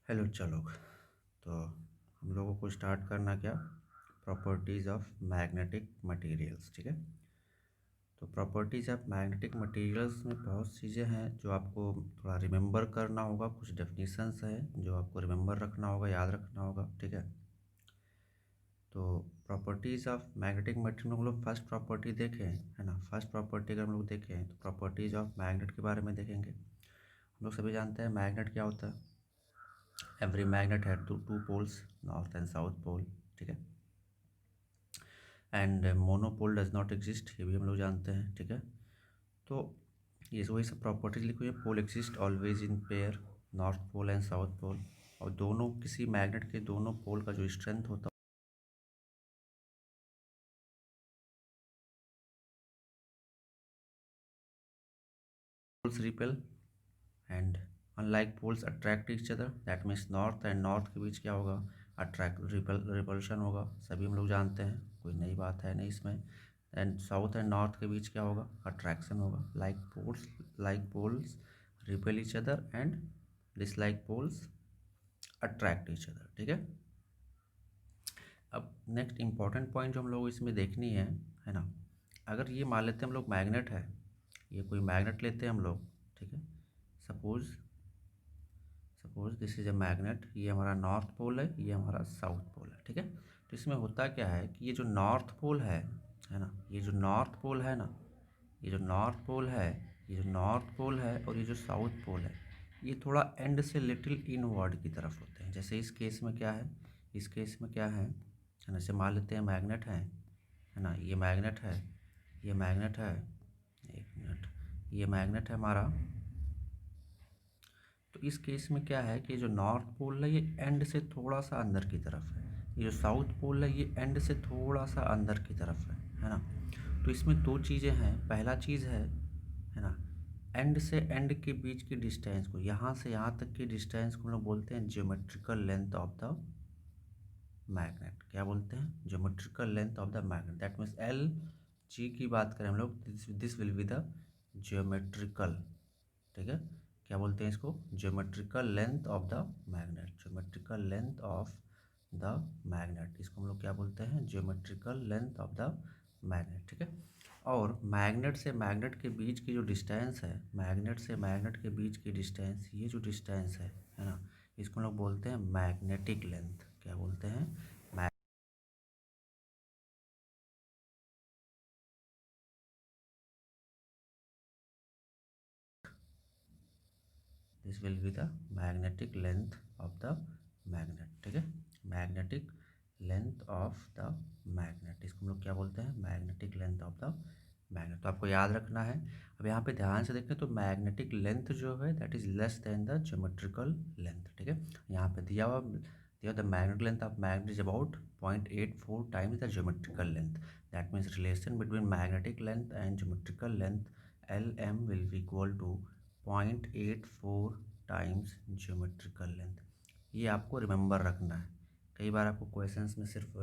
Hello चलो। तो हम लोगों को स्टार्ट करना क्या, प्रॉपर्टीज़ ऑफ मैग्नेटिक मटेरियल्स। ठीक है। तो प्रॉपर्टीज़ ऑफ मैग्नेटिक मटेरियल्स में बहुत चीज़ें हैं जो आपको थोड़ा रिमेंबर करना होगा, कुछ डेफिनेशंस हैं जो आपको रिमेंबर रखना होगा, याद रखना होगा। ठीक है। तो प्रॉपर्टीज़ ऑफ मैग्नेटिक मटेरियल में हम लोग फर्स्ट प्रॉपर्टी देखें, है ना। फर्स्ट प्रॉपर्टी अगर हम लोग देखें तो प्रॉपर्टीज़ ऑफ मैग्नेट के बारे में देखेंगे। हम लोग सभी जानते हैं मैग्नेट क्या होता है। Every magnet had two poles, north and south pole. ठीक है। And monopole does not exist, ये भी हम लोग जानते हैं। ठीक है। तो ये वही सब प्रॉपर्टीज लिखी हुई है। Pole exist always in pair, north pole and south pole. और दोनों किसी मैग्नेट के दोनों पोल का जो स्ट्रेंथ होता है poles repel and unlike poles attract each other. That means north and north के बीच क्या होगा, अट्रैक्ट रिपल्शन होगा। सभी हम लोग जानते हैं, कोई नई बात है नहीं इसमें। एंड साउथ एंड नॉर्थ के बीच क्या होगा, अट्रैक्शन होगा। Like poles repel each other and dislike poles attract each other. ठीक है। अब नेक्स्ट इंपॉर्टेंट पॉइंट जो हम लोग इसमें देखनी है ना। अगर ये मान लेते हैं हम लोग मैग्नेट है, ये कोई मैग्नेट लेते हैं हम लोग। ठीक है। Suppose suppose this is a magnet, ये हमारा नॉर्थ पोल है, ये हमारा साउथ पोल है। ठीक है। तो इसमें होता क्या है कि ये जो नॉर्थ पोल है ना, ये जो नॉर्थ पोल है ना, ये जो नॉर्थ पोल है, ये जो नॉर्थ पोल है और ये जो साउथ पोल है, ये थोड़ा एंड से लिटिल इनवर्ड की तरफ होते हैं। जैसे इस केस में क्या है, इस केस में क्या है ना, जैसे मान लेते हैं मैग्नेट है ना, ये मैग्नेट है, ये मैग्नेट है, एक मिनट, ये मैग्नेट है हमारा। तो इस केस में क्या है कि जो नॉर्थ पोल है ये एंड से थोड़ा सा अंदर की तरफ है, ये जो साउथ पोल है ये एंड से थोड़ा सा अंदर की तरफ है ना। तो इसमें दो चीज़ें हैं। पहला चीज़ है ना, एंड से एंड के बीच की डिस्टेंस को, यहाँ से यहाँ तक की डिस्टेंस को हम लोग बोलते हैं geometrical length of the magnet. क्या बोलते हैं, geometrical length of the magnet. That means L G की बात करें हम लोग, this will be the geometrical. ठीक है। क्या बोलते हैं इसको, geometrical length of the magnet. Geometrical length of the magnet, इसको हम लोग क्या बोलते हैं, geometrical length of the magnet. ठीक है। और मैग्नेट से मैग्नेट के बीच की जो डिस्टेंस है, मैग्नेट से मैग्नेट के बीच की डिस्टेंस, ये जो डिस्टेंस है ना, इसको हम लोग बोलते हैं मैग्नेटिक लेंथ। क्या बोलते हैं, this will be the magnetic length of the magnet. ठीक है। Magnetic length of the magnet, इसको हम लोग क्या बोलते हैं, magnetic length of the magnet. तो आपको याद रखना है। अब यहाँ पे ध्यान से देखें तो मैग्नेटिक लेंथ जो है that is less than the geometrical length. ठीक है। यहाँ पे दिया the magnetic length of magnet is about 0.84 times the geometrical length. That means relation between magnetic length and geometrical length, L M will be equal to 0.84 times geometrical length. ये आपको remember रखना है। कई बार आपको क्वेश्चंस में सिर्फ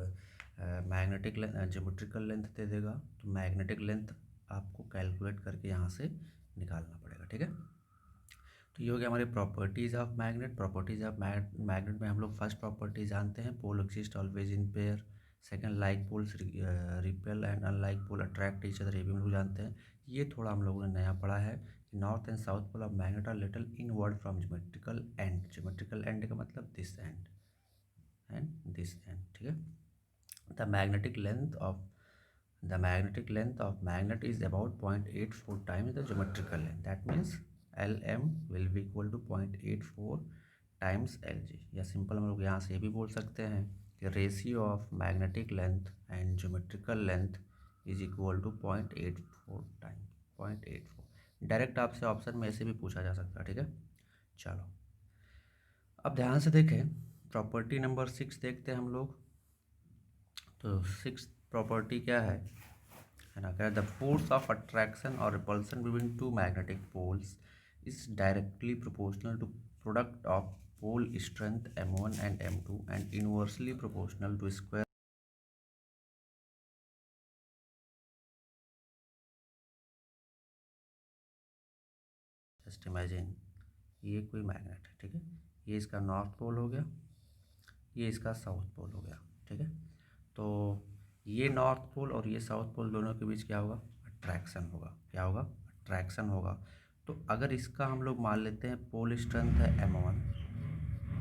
magnetic geometrical length दे देगा, तो मैग्नेटिक लेंथ आपको कैलकुलेट करके यहाँ से निकालना पड़ेगा। ठीक है। तो ये हो गया हमारे properties of magnet. Properties of magnet में हम लोग फर्स्ट प्रॉपर्टी जानते हैं, pole exist always in pair. Second, like poles repel and unlike pole attract each other, ये भी हम लोग जानते हैं। ये थोड़ा हम लोगों ने नया पढ़ा है, north and south pole of magnet are little inward from geometrical end. Geometrical end का मतलब दिस एंड दिस एंड। ठीक है। The magnetic length of magnet is about 0.84 times the geometrical length. That means Lm will be equal to 0.84 times Lg। या simple हम लोग यहाँ से ये भी बोल सकते हैं कि ratio of magnetic length and geometrical length is equal to 0.84 time 0.84। Direct आपसे ऑप्शन में ऐसे भी पूछा जा सकता है। ठीक है। चलो अब ध्यान से देखें, प्रॉपर्टी नंबर 6 देखते हैं हम लोग। तो 6 प्रॉपर्टी क्या है ना, क्या, द फोर्स ऑफ अट्रैक्शन और repulsion between two magnetic poles is directly proportional to product of pole strength m1 and m2 and inversely proportional to square. Just imagine, ये कोई मैग्नेट है। ठीक है। ये इसका नॉर्थ पोल हो गया, ये इसका साउथ पोल हो गया, ठीक है। तो ये नॉर्थ पोल और ये साउथ पोल दोनों के बीच क्या होगा, अट्रैक्शन होगा। क्या होगा, अट्रैक्शन होगा। तो अगर इसका हम लोग मान लेते हैं पोल स्ट्रेंथ है m1,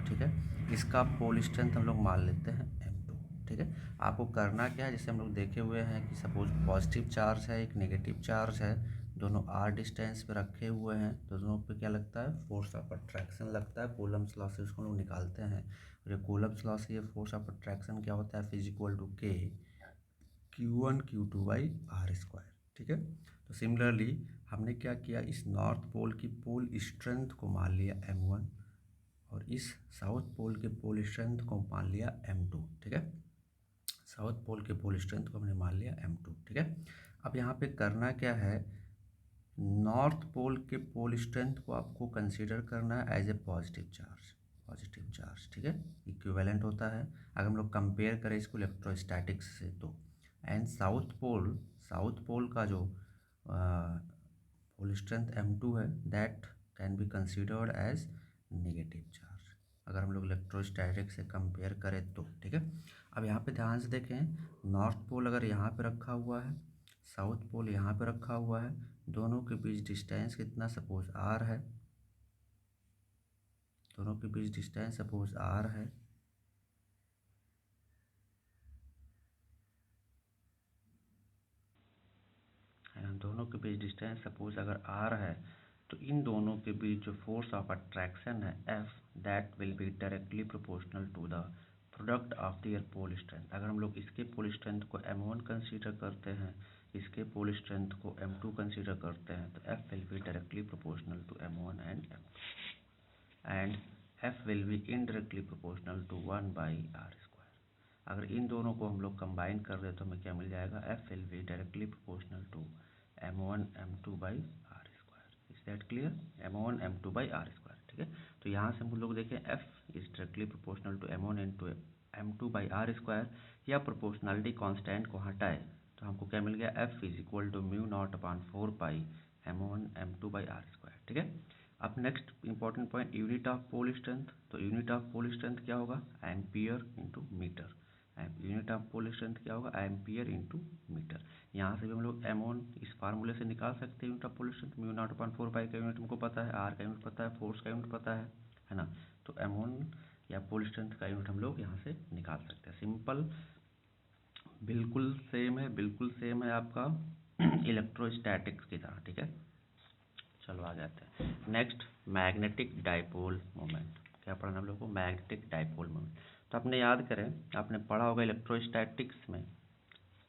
ठीक है, इसका पोल स्ट्रेंथ हम लोग मान लेते हैं m2, ठीक है। आपको करना क्या है, जैसे हम लोग देखे हुए हैं कि सपोज पॉजिटिव चार्ज है, एक नेगेटिव चार्ज है, दोनों r डिस्टेंस पे रखे हुए हैं, तो दोनों पे क्या लगता है, फोर्स ऑफ अट्रैक्शन लगता है। कूलम्ब्स लॉ से उसको हम लोग निकालते हैं। और ये कूलम्ब्स लॉ से ये फोर्स ऑफ अट्रैक्शन क्या होता है, F equal to k Q1 Q2 by are square, ठीक है। तो सिमिलरली हमने क्या किया, इस नॉर्थ पोल की पोल स्ट्रेंथ को मान लिया m1 और इस साउथ पोल के पोल स्ट्रेंथ को मान लिया m2, ठीक है। साउथ पोल के पोल स्ट्रेंथ को हमने मान लिया m2, ठीक है। अब यहाँ पे करना क्या है, नॉर्थ पोल के पोल स्ट्रेंथ को आपको कंसीडर करना है as a positive charge, positive charge, ठीक है, इक्विवेलेंट होता है। अगर हम लोग कंपेयर करें इसको इलेक्ट्रोस्टैटिक्स से तो, एंड साउथ पोल का जो पोल स्ट्रेंथ m2 है, that can be considered as negative charge, अगर हम लोग इलेक्ट्रोस्टैटिक्स से कंपेयर करें तो, ठीक है। अब यहाँ पे ध्यान से देखें, नॉर्थ पोल अगर यहाँ पे रखा हुआ है, साउथ पोल यहाँ पे रखा हुआ है, दोनों के बीच डिस्टेंस कितना, सपोज r है, दोनों के बीच डिस्टेंस सपोज r है, दोनों के बीच डिस्टेंस सपोज अगर r है, तो इन दोनों के बीच जो फोर्स ऑफ अट्रैक्शन है F, that will be directly proportional to the product of their pole strength. अगर हम लोग इसके पोल स्ट्रेंथ को m1 कंसीडर करते हैं, इसके पोल स्ट्रेंथ को m2 कंसीडर करते हैं, तो F will be directly proportional to m1 and m2 and F will be indirectly proportional to 1 by are square. अगर इन दोनों को हम लोग कंबाइन कर दे तो हमें क्या मिल जाएगा, F will be directly proportional to m1 m2 by are square. Is that clear, m1 m2 by are square, ठीक है। तो यहाँ से हम लोग देखें F is directly proportional to m1 into m2 by are square, या प्रोपोर्शनलिटी कॉन्स्टेंट को हटाए तो हमको क्या मिल गया, F is equal to mu nought upon 4 pi m1 m2 by are square, ठीक है। अब next important point, unit of pole strength. तो यूनिट ऑफ पोल स्ट्रेंथ क्या होगा, ampere into metre. Unit of pole strength क्या होगा, ampere into metre. यहाँ से भी हम लोग m1 इस फार्मूले से निकाल सकते हैं unit of pole strength. Mu nought upon 4 pi का यूनिट हमको पता है, आर का यूनिट पता है, फोर्स का यूनिट पता है ना। तो m1 या पोल स्ट्रेंथ का यूनिट हम लोग यहाँ से निकाल सकते हैं। सिंपल, बिल्कुल सेम है आपका इलेक्ट्रोस्टैटिक्स की तरह, ठीक है। चलो आ जाते हैं नेक्स्ट, मैग्नेटिक डाइपोल मोमेंट। क्या पढ़ना हम लोग को, मैग्नेटिक डाइपोल मोमेंट। तो आपने याद करें, आपने पढ़ा होगा इलेक्ट्रोस्टैटिक्स में,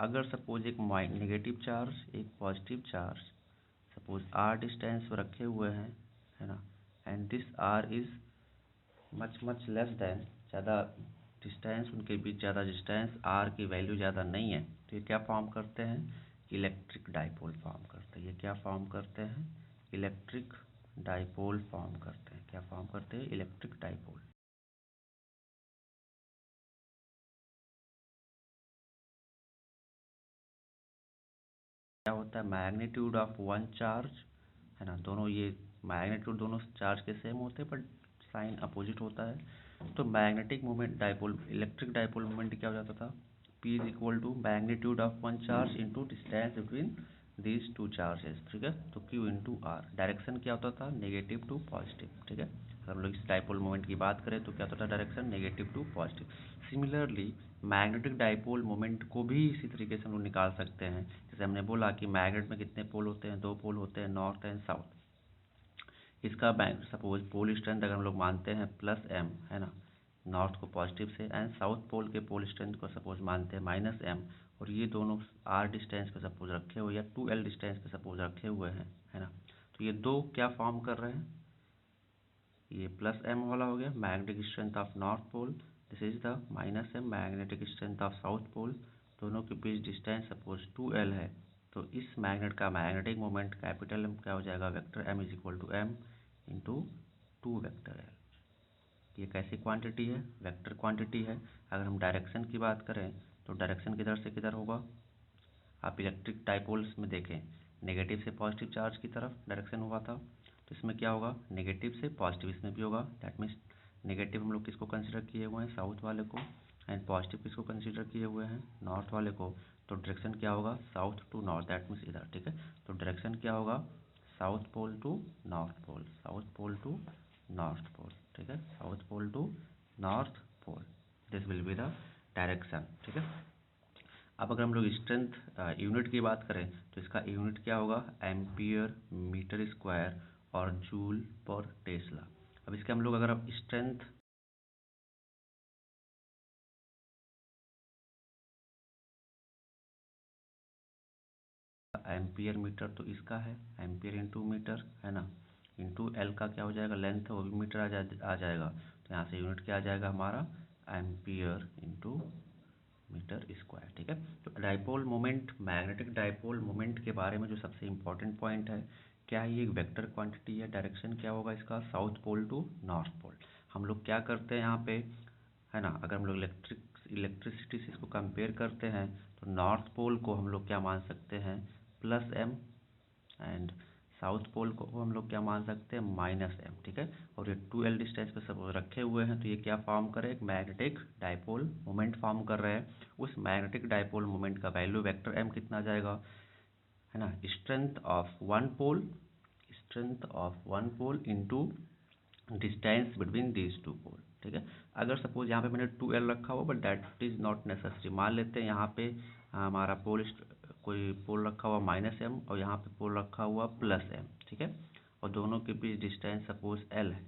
अगर सपोज एक नेगेटिव चार्ज, एक positive charge, suppose r distance पर रखे हुए हैं, है ना, and this r is much less than, ज़्यादा डिस्टेंस उनके बीच, ज़्यादा डिस्टेंस, r की वैल्यू ज़्यादा नहीं है, तो ये क्या फॉर्म करते हैं, इलेक्ट्रिक डाइपोल फॉर्म करते हैं। ये क्या फॉर्म करते हैं, इलेक्ट्रिक डाइपोल फॉर्म करते हैं। क्या फॉर्म करते हैं, इलेक्ट्रिक डाइपोल। क्या होता है, मैग्नीट्यूड ऑफ वन चार्ज, है ना, दोनों ये मैग्नीट्यूड दोनों चार्ज के सेम होते हैं बट साइन अपोजिट होता है। तो magnetic moment dipole, electric dipole moment क्या हो जाता था, P is equal to magnitude of one charge into distance between these two charges, ठीक है। तो Q इंटू आर, डायरेक्शन क्या होता था, नेगेटिव टू पॉजिटिव, ठीक है। अगर हम लोग इस डाइपोल मोमेंट की बात करें तो क्या होता था, direction negative to positive. Similarly magnetic dipole moment को भी इसी तरीके से हम लोग निकाल सकते हैं। जैसे हमने बोला कि मैग्नेट में कितने पोल होते हैं, 2 पोल होते हैं, नॉर्थ एंड साउथ। इसका सपोज पोल स्ट्रेंथ अगर हम लोग मानते हैं +m, है ना, नॉर्थ को पॉजिटिव से, एंड साउथ पोल के पोल स्ट्रेंथ को सपोज मानते हैं -m, और ये दोनों r डिस्टेंस पे सपोज रखे हुए, या 2l डिस्टेंस पे सपोज रखे हुए हैं, है ना। तो ये दो क्या फॉर्म कर रहे हैं, ये +m वाला हो गया magnetic strength of north pole, this is the -m magnetic strength of south pole. दोनों के बीच डिस्टेंस सपोज 2l है, तो इस मैग्नेट का मैग्नेटिक मोमेंट कैपिटल M क्या हो जाएगा, vector M is equal to m into 2 vector l। ये कैसी क्वांटिटी है, वेक्टर क्वांटिटी है। अगर हम डायरेक्शन की बात करें तो डायरेक्शन किधर से किधर होगा, आप इलेक्ट्रिक डाइपोल्स में देखें, नेगेटिव से पॉजिटिव चार्ज की तरफ डायरेक्शन हुआ था, तो इसमें क्या होगा, नेगेटिव से पॉजिटिव इसमें भी होगा। दैट मीन्स नेगेटिव हम लोग किसको कंसिडर किए हुए हैं, साउथ वाले को, एंड पॉजिटिव किसको कंसिडर किए हुए हैं, नॉर्थ वाले को। तो डायरेक्शन क्या होगा, south to north, that means इधर, ठीक है। तो डायरेक्शन क्या होगा, south pole to north pole, south pole to north pole, ठीक है, south pole to north pole, this will be the direction, ठीक है। अब अगर हम लोग स्ट्रेंथ यूनिट की बात करें तो इसका यूनिट क्या होगा, एम्पियर मीटर स्क्वायर और जूल पर टेस्ला। अब इसके हम लोग अगर अब स्ट्रेंथ एम्पियर मीटर तो इसका है, एम्पियर इंटू मीटर है ना, इंटू एल का क्या हो जाएगा, लेंथ है वो भी मीटर आ जाएगा। तो यहाँ से यूनिट क्या आ जाएगा हमारा, एम्पियर इंटू मीटर स्क्वायर, ठीक है। तो dipole moment, magnetic dipole moment के बारे में जो सबसे इम्पोर्टेंट पॉइंट है, क्या ये एक वेक्टर क्वांटिटी है, डायरेक्शन क्या होगा इसका, south pole to north pole. हम लोग क्या करते हैं यहाँ पे, है ना, अगर हम लोग इलेक्ट्रिसिटी से इसको कंपेयर करते हैं तो नॉर्थ पोल को हम लोग क्या मान सकते हैं, plus M, and south pole को हम लोग क्या मान सकते हैं, माइनस एम, ठीक है। और ये 2L डिस्टेंस पे सब रखे हुए हैं, तो ये क्या फॉर्म करे, एक मैग्नेटिक डाइपोल मोमेंट फॉर्म कर रहे हैं। उस मैग्नेटिक डाइपोल मोमेंट का वैल्यू वेक्टर एम कितना जाएगा, है ना, strength of one pole, strength of one pole into distance between these two pole, ठीक है। अगर सपोज यहाँ पे मैंने 2L रखा हुआ, but that is not necessary, मान लेते हैं यहाँ पे हमारा कोई पोल रखा हुआ -M और यहाँ पे पोल रखा हुआ +M, ठीक है, और दोनों के बीच डिस्टेंस सपोज L है,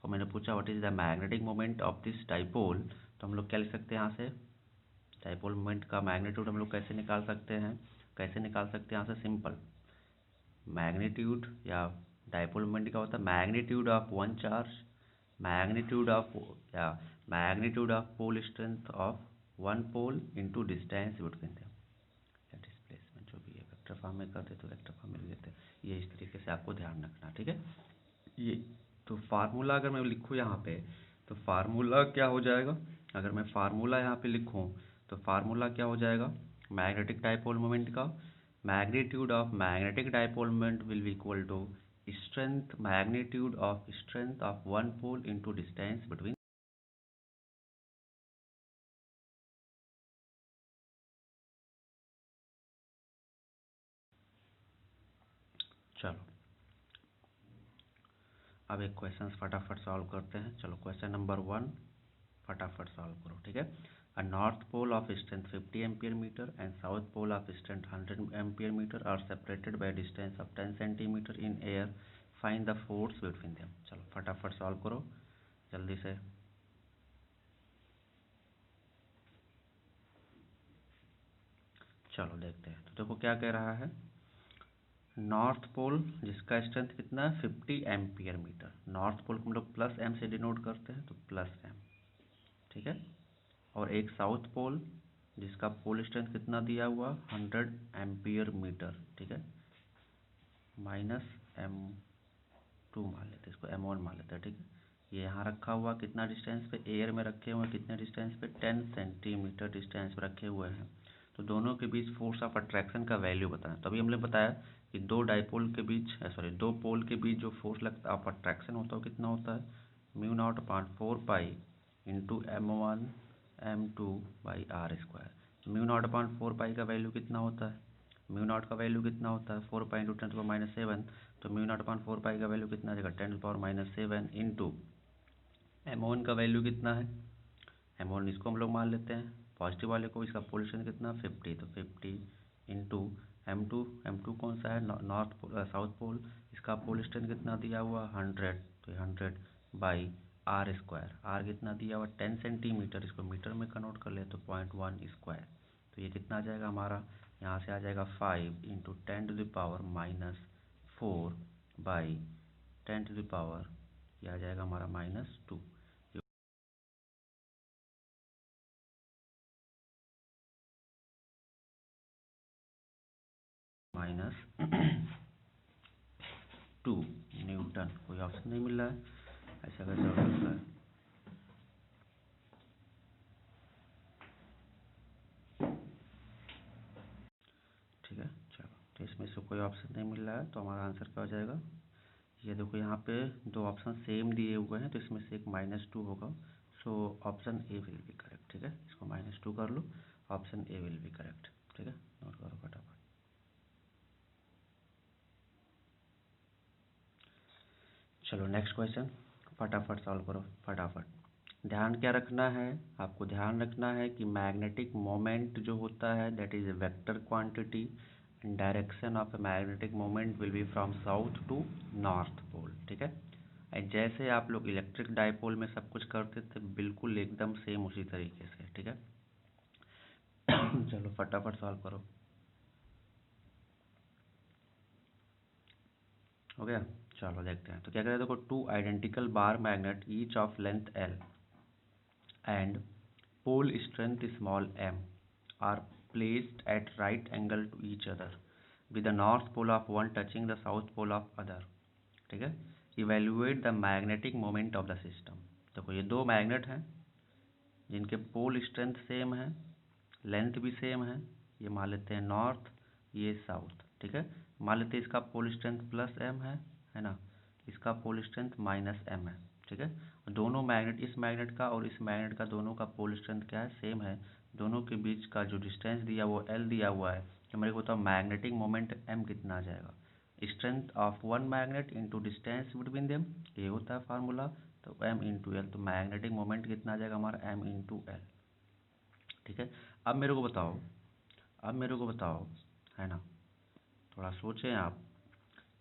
और मैंने पूछा what is the magnetic moment of this dipole. तो हम लोग क्या लिख सकते हैं यहाँ से, डाइपोल मोमेंट का मैग्नीट्यूड हम लोग कैसे निकाल सकते हैं, कैसे निकाल सकते हैं यहाँ से, सिंपल, मैग्नीट्यूड या डाइपोल मोमेंट क्या होता है, magnitude of one charge, magnitude of या magnitude of pole strength of one pole into distance between them, या डिस्प्लेसमेंट जो भी है, वेक्टर फॉर्म में करते तो वेक्टर फॉर्म में लेते हैं, ये इस तरीके से आपको ध्यान रखना, ठीक है। ये तो फार्मूला अगर मैं लिखूँ यहाँ पे, तो फार्मूला क्या हो जाएगा, अगर मैं फार्मूला यहाँ पे लिखूँ तो फार्मूला क्या हो जाएगा, मैग्नेटिक डाइपोल मोमेंट का magnitude of magnetic dipole moment will be equal to strength magnitude of one pole into distance between. चलो अब एक क्वेश्चन फटाफट सॉल्व करते हैं। चलो क्वेश्चन नंबर 1 फटाफट सॉल्व करो, ठीक है। A north pole of strength 50 ampere metre and south pole of strength 100 ampere metre are separated by distance of 10 centimetre in air, find the force between them. चलो फटाफट solve करो जल्दी से। चलो देखते हैं, तो देखो क्या कह रहा है, नॉर्थ पोल जिसका स्ट्रेंथ कितना है 50 एम्पियर मीटर, नॉर्थ पोल को हम लोग +M से डिनोट करते हैं, तो +M, ठीक है। और एक साउथ पोल जिसका पोल स्ट्रेंथ कितना दिया हुआ 100 एम्पियर मीटर, ठीक है, -M2 मान लेते हैं, इसको M1 मान लेते हैं, ठीक है। ये यहाँ रखा हुआ कितना डिस्टेंस पे, एयर में रखे हुए हैं कितने डिस्टेंस पे, 10 सेंटीमीटर डिस्टेंस पे रखे हुए हैं। तो दोनों के बीच फोर्स ऑफ अट्रैक्शन का वैल्यू बताना। तभी हमने बताया कि दो डाइपोल के बीच दो पोल के बीच जो फोर्स लगता ऑफ अट्रैक्शन होता है वो कितना होता है, μ0/4 into M1 M2 by r²। μ0/4 का वैल्यू कितना होता है, μ0 का वैल्यू कितना होता है 4 इंटू 10⁻⁷, तो μ0/4 का वैल्यू कितना आ जाएगा 10⁻⁷ इंटू M1 का वैल्यू कितना है, M1 इसको हम लोग मान लेते हैं पॉजिटिव वाले को, इसका पोल स्ट्रेंथ कितना 50, तो 50 इंटू M2 कौन सा है, नॉर्थ पोल साउथ पोल, इसका पोल स्ट्रेंथ कितना दिया हुआ 100, तो 100 बाई r², r कितना दिया हुआ 10 सेंटीमीटर, इसको मीटर में कन्वर्ट कर ले तो 0.1², तो ये कितना आ जाएगा हमारा, यहाँ से आ जाएगा 5 इंटू 10⁻⁴ बाई 10⁻, यह आ जाएगा हमारा -2, -2 न्यूटन। कोई ऑप्शन नहीं मिल रहा है, ऐसा कैसे हो सकता है। ठीक है, चलो तो इसमें से कोई ऑप्शन नहीं मिल रहा है, तो हमारा आंसर क्या हो जाएगा, ये देखो यहाँ पे दो ऑप्शन सेम दिए हुए हैं, तो इसमें से एक -2 होगा, so option A will be correct. ठीक है, इसको -2 कर लो, option A will be correct. ठीक है, नोट करो फटाफट। चलो नेक्स्ट क्वेश्चन, फटाफट सॉल्व करो फटाफट। ध्यान क्या रखना है, आपको ध्यान रखना है कि मैग्नेटिक मोमेंट जो होता है that is a vector quantity, and direction of a magnetic moment will be from south to north pole. ठीक है, जैसे आप लोग इलेक्ट्रिक डाइपोल में सब कुछ करते थे, बिल्कुल एकदम सेम उसी तरीके से। ठीक है, चलो फटाफट सॉल्व करो। हो गया, चलो देखते हैं। तो क्या करें, देखो two identical bar magnet each of length L and pole strength small m are placed at right angle to each other with the north pole of one touching the south pole of other। ठीक है, evaluate the magnetic moment of the system. देखो ये दो magnet हैं जिनके pole strength same है, length भी same है। ये मान लेते हैं नॉर्थ, ये साउथ। ठीक है, मान लेते हैं इसका पोल स्ट्रेंथ +m है ना, इसका पोल स्ट्रेंथ -m है। ठीक है, दोनों मैग्नेट, इस मैग्नेट का और इस मैग्नेट का, दोनों का पोल स्ट्रेंथ क्या है, सेम है। दोनों के बीच का जो डिस्टेंस दिया वो L दिया हुआ है। तो मेरे को बताओ मैग्नेटिक मोमेंट M कितना आ जाएगा, strength of one magnet into distance between them, ये होता है फार्मूला। तो M इंटू एल, तो मैग्नेटिक मोमेंट कितना आ जाएगा हमारा, M इंटू एल। ठीक है, अब मेरे को बताओ, अब मेरे को बताओ, है ना, थोड़ा सोचें आप,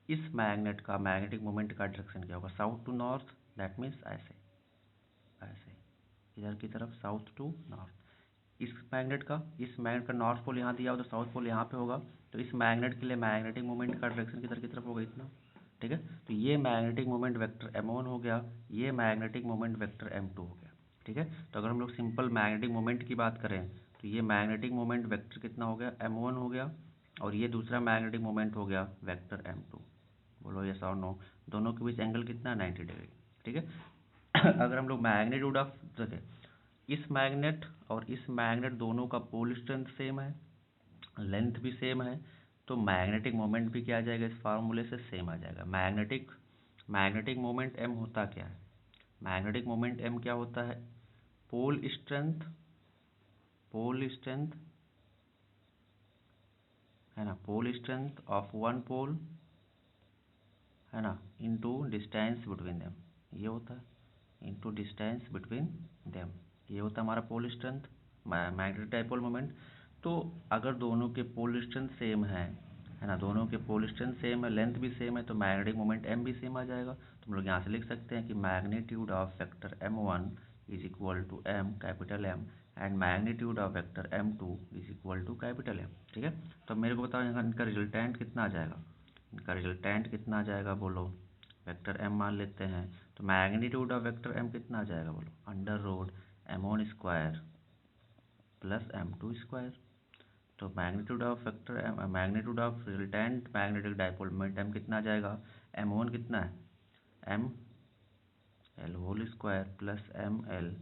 इस मैग्नेट का मैग्नेटिक मोमेंट का डायरेक्शन क्या होगा, south to north, that means ऐसे, ऐसे इधर की तरफ साउथ टू नॉर्थ। इस मैग्नेट का नॉर्थ पोल यहाँ दिया हो तो साउथ पोल यहाँ पे होगा, तो इस मैग्नेट के लिए मैग्नेटिक मोमेंट का डायरेक्शन किधर की तरफ होगा, इतना। ठीक है, तो ये मैग्नेटिक मोमेंट वेक्टर m1 हो गया, ये मैग्नेटिक मोमेंट वेक्टर m2 हो गया। ठीक है, तो अगर हम लोग सिंपल मैग्नेटिक मोमेंट की बात करें तो ये मैग्नेटिक मोमेंट वेक्टर कितना हो गया, m1 हो गया, और ये दूसरा मैग्नेटिक मोमेंट हो गया वेक्टर m2। बोलो यस और नो, दोनों के बीच एंगल कितना, 90 डिग्री। ठीक है, अगर हम लोग मैग्नीट्यूड ऑफ, देखिए इस मैग्नेट और इस मैग्नेट दोनों का पोल स्ट्रेंथ सेम है, लेंथ भी सेम है, तो मैग्नेटिक मोमेंट भी क्या आ जाएगा, इस फार्मूले से सेम आ जाएगा। मैग्नेटिक मैग्नेटिक मोमेंट m होता क्या है, मैग्नेटिक मोमेंट m क्या होता है, पोल स्ट्रेंथ, पोल स्ट्रेंथ है ना, पोल स्ट्रेंथ ऑफ वन पोल है ना, इनटू डिस्टेंस बिटवीन देम, ये होता है, इनटू डिस्टेंस बिटवीन देम, ये होता है हमारा pole strength, magnetic dipole moment. तो अगर दोनों के पोल स्ट्रेंथ सेम है ना, दोनों के पोल स्ट्रेंथ सेम है, लेंथ भी सेम है, तो मैग्नेटिक मोमेंट m भी सेम आ जाएगा। तो हम लोग यहाँ से लिख सकते हैं कि magnitude of vector m1 is equal to m, capital M, and magnitude of vector m2 is equal to capital M। ठीक है, तो मेरे को बताओ यहाँ इनका रिजल्टेंट कितना आ जाएगा, इनका रिजल्टेंट कितना आ जाएगा, बोलो। वेक्टर m मान लेते हैं, तो मैग्नीट्यूड ऑफ वेक्टर m कितना आ जाएगा, बोलो, √m1² प्लस m2 स्क्वायर। तो magnitude of vector m, magnitude of resultant magnetic dipole moment m कितना आ जाएगा, m1 कितना है, m l whole square plus m l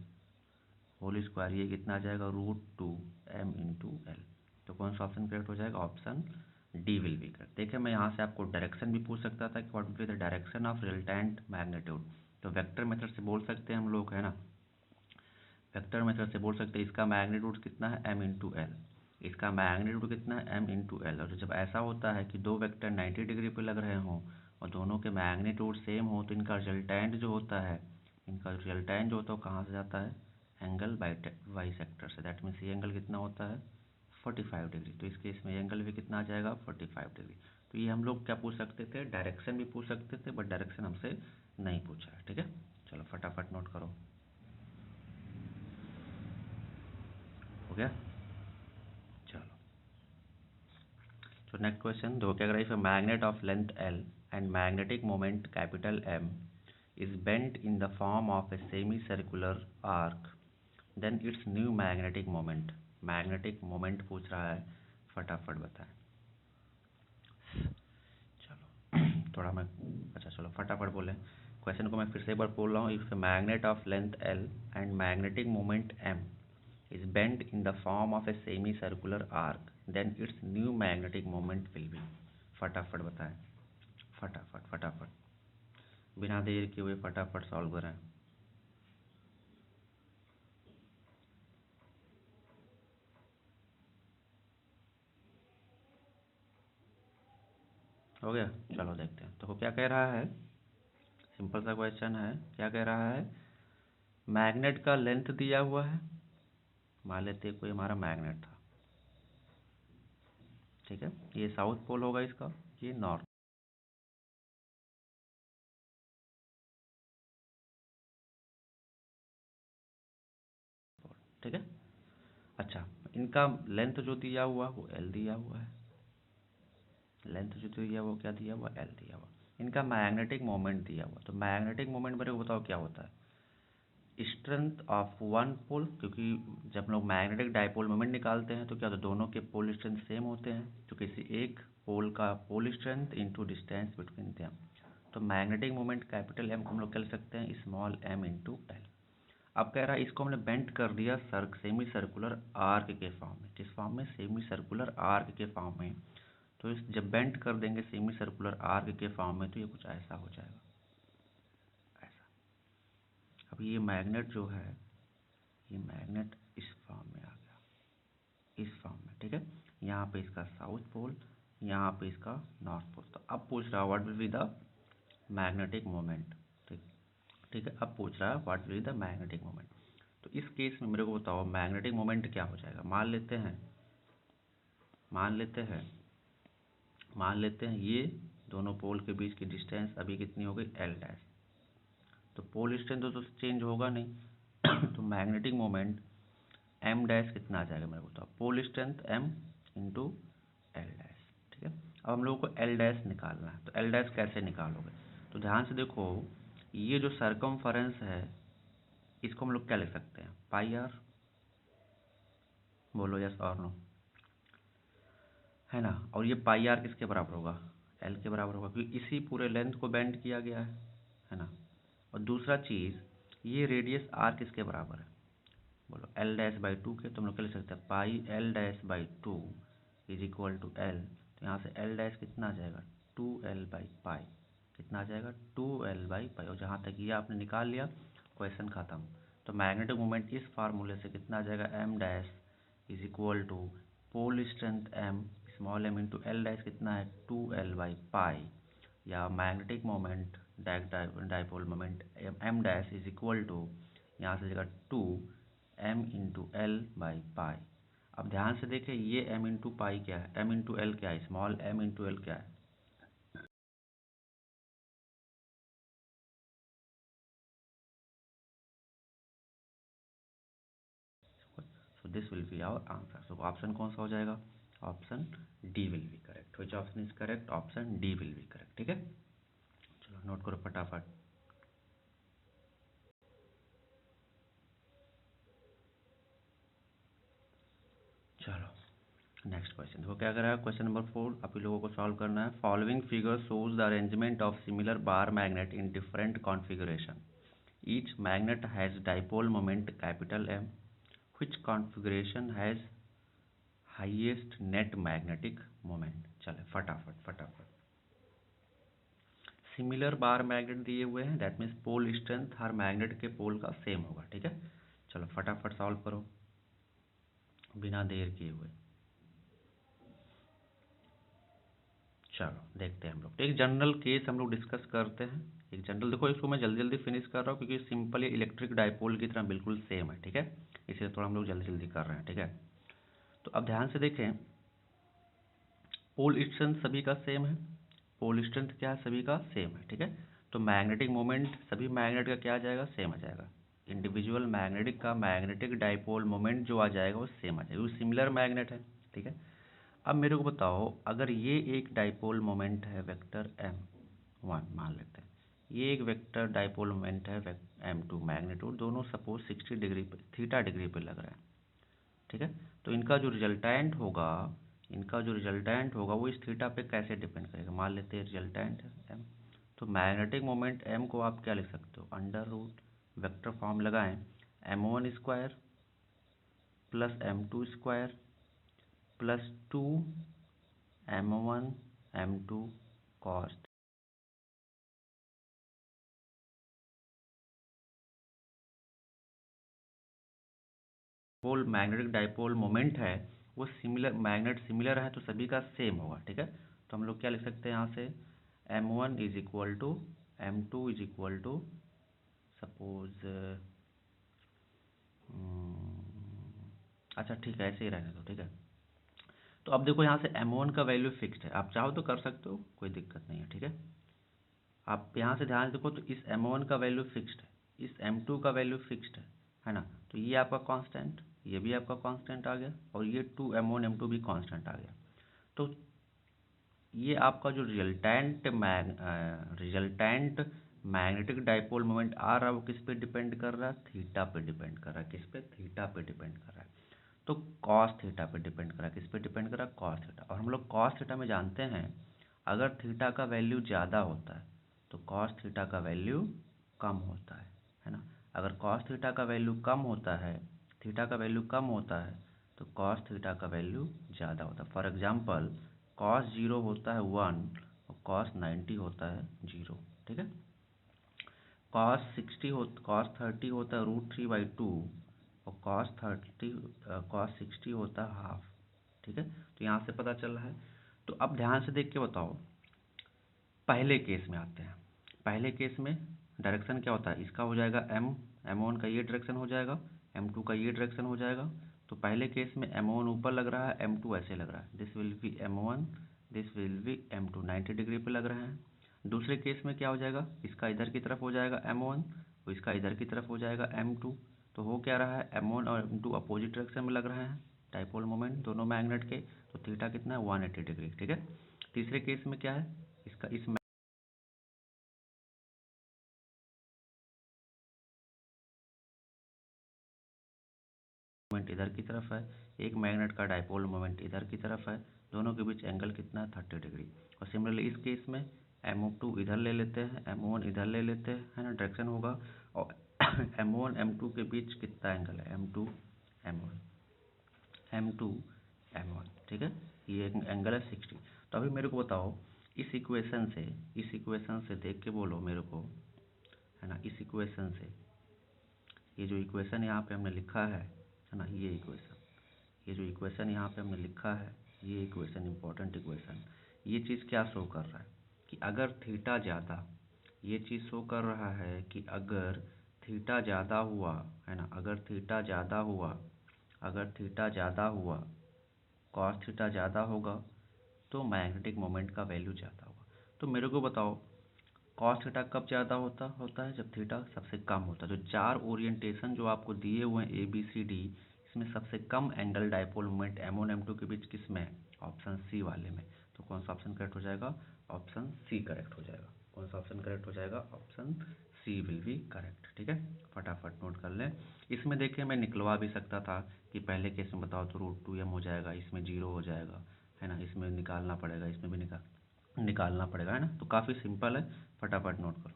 whole square, ये कितना आ जाएगा, √2m इंटू एल। तो कौन सा ऑप्शन करेक्ट हो जाएगा, option D will be correct. देखिए मैं यहाँ से आपको डायरेक्शन भी पूछ सकता था कि what will be the direction of resultant magnitude, तो वेक्टर मेथड से बोल सकते हैं हम लोग, है ना, वेक्टर मेथड से बोल सकते हैं इसका मैग्नीट्यूड कितना है, m इंटू एल, इसका मैग्नीट्यूड कितना है, m इंटू एल। और जब ऐसा होता है कि दो वेक्टर 90 डिग्री पे लग रहे हों और दोनों के मैग्नीट्यूड सेम हो, तो इनका रिजल्टेंट जो होता है, इनका रिजल्टेंट जो होता है वो कहाँ से जाता है, एंगल बाई सेक्टर से। दैट मीन्स ये एंगल कितना होता है, 45 डिग्री। तो इस केस में ये एंगल भी कितना आ जाएगा, 45 डिग्री। तो ये हम लोग क्या पूछ सकते थे, डायरेक्शन भी पूछ सकते थे, बट डायरेक्शन हमसे नहीं पूछा है। ठीक है, चलो फटाफट नोट करो, हो गया। चलो, so next question, देखो क्या करा, if a magnet of length L and magnetic moment capital M is bent in the form of a semicircular arc, then its new magnetic moment, magnetic moment पूछ रहा है, फटाफट बताएं। चलो थोड़ा मैं, अच्छा चलो फटाफट बोलें क्वेश्चन को, मैं फिर से एक बार बोल रहा हूँ। If magnet of length L and magnetic moment M is bent in the form of a semicircular arc, then its new magnetic moment will be, फटाफट बताएं, फटाफट फटाफट। बिना देर किए हुए फटाफट सॉल्व करें। हो गया, चलो देखते हैं। तो क्या कह रहा है, सिंपल सा क्वेश्चन है। क्या कह रहा है, मैग्नेट का लेंथ दिया हुआ है, मान लेते कोई हमारा मैग्नेट था, ठीक है, ये साउथ पोल होगा इसका, ये नॉर्थ, ठीक है। अच्छा, इनका लेंथ जो दिया हुआ वो एल दिया हुआ है, लेंथ जो दिया हुआ क्या दिया हुआ, एल दिया हुआ। इनका मैग्नेटिक मोमेंट दिया हुआ, तो मैग्नेटिक मोमेंट मेरे को बताओ क्या होता है, स्ट्रेंथ ऑफ वन पोल, क्योंकि जब हम लोग मैग्नेटिक डाइपोल मोमेंट निकालते हैं तो क्या होता है, दोनों के पोल स्ट्रेंथ सेम होते हैं, तो किसी एक पोल का pole strength into distance between them. तो मैग्नेटिक मोमेंट कैपिटल एम को हम लोग कह सकते हैं स्मॉल एम इंटू एल। अब कह रहा है इसको हमने बेंट कर दिया सेमी सर्कुलर आर्क के फॉर्म में, किस फॉर्म में, सेमी सर्कुलर आर्क के फॉर्म में। तो इस जब बेंट कर देंगे सेमी सर्कुलर आर्क के फॉर्म में तो ये कुछ ऐसा हो जाएगा, ऐसा। अब ये मैग्नेट जो है, ये मैग्नेट इस फॉर्म में आ गया, इस फॉर्म में, ठीक है। यहाँ पे इसका साउथ पोल, यहाँ पे इसका नॉर्थ पोल। तो अब पूछ रहा है what will be the magnetic moment, ठीक, ठीक है। अब पूछ रहा है what will be the magnetic moment. तो इस केस में मेरे को बताओ मैग्नेटिक मोमेंट क्या हो जाएगा। मान लेते हैं, मान लेते हैं, मान लेते हैं ये दोनों पोल के बीच की डिस्टेंस अभी कितनी हो गई, एल डैश। तो पोल स्ट्रेंथ तो चेंज होगा नहीं तो मैग्नेटिक मोमेंट एम डैश कितना आ जाएगा मेरे को बताओ, pole strength m into l dash, ठीक है। अब हम लोगों को एल डैश निकालना है, तो एल डैश कैसे निकालोगे, तो ध्यान से देखो, ये जो सरकमफरेंस है इसको हम लोग क्या लिख सकते हैं, पाई आर, बोलो यस और नो, है ना। और ये पाई आर किसके बराबर होगा, एल के बराबर होगा, क्योंकि इसी पूरे लेंथ को बेंड किया गया है ना। और दूसरा चीज़, ये रेडियस आर किसके बराबर है, बोलो एल डैश बाई टू के। तो हम लोग क्या लिख सकते हैं, pi l dash by two is equal to l. तो यहाँ से एल डैश कितना आ जाएगा, टू एल बाई पाई, कितना आ जाएगा, टू एल बाई पाई। और जहाँ तक ये आपने निकाल लिया क्वेश्चन ख़त्म। तो मैग्नेटिक मोमेंट इस फार्मूले से कितना आ जाएगा, m dash is equal to pole strength m small m into l dash कितना है, टू एल बाई पाई, या magnetic moment dipole moment m dash is equal to, यहाँ से जगह two m into l by pi. अब ध्यान से देखें ये एम इंटू पाई क्या है, एम इंटू एल क्या है, स्मॉल एम इंटू एल क्या है, so this will be our answer. So option कौन सा हो जाएगा, option D will be correct. Which option is correct, option D will be correct, ठीक है। चलो नोट करो फटाफट। चलो नेक्स्ट क्वेश्चन देखो क्या कर रहा है, क्वेश्चन नंबर 4 आप ही लोगों को सॉल्व करना है। Following figure shows the arrangement of similar bar magnet in different configuration. Each magnet has dipole moment capital M, which configuration has highest net magnetic moment। चले फटाफट फटाफट। सिमिलर बार मैग्नेट दिए हुए हैं, दैट मीन्स पोल स्ट्रेंथ हर magnet के pole का same होगा, ठीक है। चलो फटाफट सॉल्व करो बिना देर किए हुए। चलो देखते हैं हम लोग, तो एक जनरल केस हम लोग डिस्कस करते हैं। एक जनरल देखो, इसको मैं जल्दी जल्दी फिनिश कर रहा हूँ क्योंकि सिंपल ये इलेक्ट्रिक डाइपोल की तरह बिल्कुल सेम है, ठीक है, इसलिए थोड़ा हम लोग जल्दी जल्दी कर रहे हैं, ठीक है। तो अब ध्यान से देखें, पोल स्ट्रेंथ सभी का सेम है, पोल स्ट्रेंथ क्या है, सभी का सेम है, ठीक है। तो मैग्नेटिक मोमेंट सभी मैग्नेट का क्या आ जाएगा, सेम आ जाएगा। इंडिविजुअल मैग्नेटिक का मैग्नेटिक डाइपोल मोमेंट जो आ जाएगा वो सेम आ जाएगा, वो सिमिलर मैग्नेट है, ठीक है। अब मेरे को बताओ, अगर ये एक डाइपोल मोमेंट है वेक्टर एम वन मान लेते हैं, ये एक वेक्टर डाइपोल मोमेंट है एम टू मैग्नीट्यूड, दोनों सपोज 60 डिग्री पे, थीटा डिग्री पे लग रहा है, ठीक है। तो इनका जो रिजल्टेंट होगा, इनका जो रिजल्टेंट होगा वो इस थीटा पे कैसे डिपेंड करेगा, मान लेते हैं रिजल्टेंट है एम। तो मैग्नेटिक मोमेंट एम को आप क्या लिख सकते हो, अंडर रूट वेक्टर फॉर्म लगाएं, m one square plus m two square plus two m one m two cos pole magnetic dipole moment है वो सिमिलर, मैग्नेट सिमिलर है तो सभी का सेम होगा, ठीक है। तो हम लोग क्या लिख सकते हैं यहाँ से, M1 is equal to M2 is equal to suppose, अच्छा ठीक है ऐसे ही रहने दो, ठीक है। तो अब देखो यहाँ से M1 का वैल्यू फिक्स्ड है, आप चाहो तो कर सकते हो, कोई दिक्कत नहीं है, ठीक है। आप यहाँ से ध्यान देखो तो इस M1 का वैल्यू फिक्स्ड है, इस M2 का वैल्यू फिक्स्ड है ना। तो ये आपका कांस्टेंट, ये भी आपका कांस्टेंट आ गया, और ये 2 M1 M2 भी कांस्टेंट आ गया। तो ये आपका जो रिजल्टेंट मैग्नेटिक डाइपोल मोमेंट आ रहा है वो किस पे डिपेंड कर रहा है, थीटा पे डिपेंड कर रहा है। किस पे, थीटा पे डिपेंड कर रहा है। तो कॉस थीटा पे डिपेंड कर रहा है, किस पे डिपेंड कर रहा है, कॉस थीटा। और हम लोग कॉस थीटा में जानते हैं अगर थीटा का वैल्यू ज़्यादा होता है तो कॉस थीटा का वैल्यू कम होता है ना। अगर कॉस थीटा का वैल्यू कम होता है, थीटा का वैल्यू कम होता है तो कॉस थीटा का वैल्यू ज़्यादा होता है। फॉर एग्जांपल कॉस 0 होता है 1 और कॉस 90 होता है 0, ठीक है। कॉस 30 होता है √3/2 और कॉस 60 होता है हाफ, ठीक है। तो यहाँ से पता चल रहा है। तो अब ध्यान से देख के बताओ, पहले केस में आते हैं। पहले केस में डायरेक्शन क्या होता है, इसका हो जाएगा M1 का ये डायरेक्शन हो जाएगा, M2 का ये डायरेक्शन हो जाएगा। तो पहले केस में M1 ऊपर लग रहा है, M2 ऐसे लग रहा है, this will B M1, this will B M2, 90 degree पे लग रहे हैं। दूसरे केस में क्या हो जाएगा, इसका इधर की तरफ हो जाएगा M1 और इसका इधर की तरफ हो जाएगा M2। तो हो क्या रहा है, M1 और M2 अपोजिट डायरेक्शन में लग रहे हैं, डाइपोल मोमेंट दोनों मैग्नेट के। तो थीटा कितना है, 180 डिग्री, ठीक है। तीसरे केस में क्या है, इसका इस मोमेंट इधर की तरफ है, एक मैग्नेट का डाइपोल मोमेंट इधर की तरफ है, दोनों के बीच एंगल कितना है, 30 डिग्री। और सिमिलरली इस केस में M2 इधर ले लेते हैं, M1 इधर ले लेते हैं, है ना, डायरेक्शन होगा। और M1 M2 के बीच कितना एंगल है, M2 M1, ठीक है। ये एक एंगल है 60। तो अभी मेरे को बताओ, इस इक्वेशन से देख के बोलो मेरे को, है ना, इस इक्वेशन से, ये जो इक्वेशन यहाँ पे हमने लिखा है ना, ये जो इक्वेशन यहाँ पे हमने लिखा है, ये इक्वेशन इंपॉर्टेंट इक्वेशन, ये चीज़ क्या शो कर रहा है कि अगर थीटा ज़्यादा, ये चीज़ शो कर रहा है कि अगर थीटा ज़्यादा हुआ, है ना, अगर थीटा ज़्यादा हुआ, कॉस थीटा ज़्यादा होगा तो मैग्नेटिक मोमेंट का वैल्यू ज़्यादा होगा। तो मेरे को बताओ कॉस थीटा कब ज़्यादा होता है, जब थीटा सबसे कम होता है। जो 4 ओरिएंटेशन जो आपको दिए हुए हैं ABCD, इसमें सबसे कम angle dipole moment M1 M2 के बीच किस में है, ऑप्शन सी वाले में। तो कौन सा ऑप्शन करेक्ट हो जाएगा, ऑप्शन सी करेक्ट हो जाएगा। कौन सा ऑप्शन करेक्ट हो जाएगा, option C will be correct, ठीक है। फटाफट नोट कर लें। इसमें देखिए मैं निकलवा भी सकता था कि पहले केस में बताओ तो √2m हो जाएगा, इसमें 0 हो जाएगा, है ना, इसमें निकालना पड़ेगा, इसमें भी निकालना पड़ेगा, है ना। तो काफ़ी सिंपल है, फटाफट नोट करो।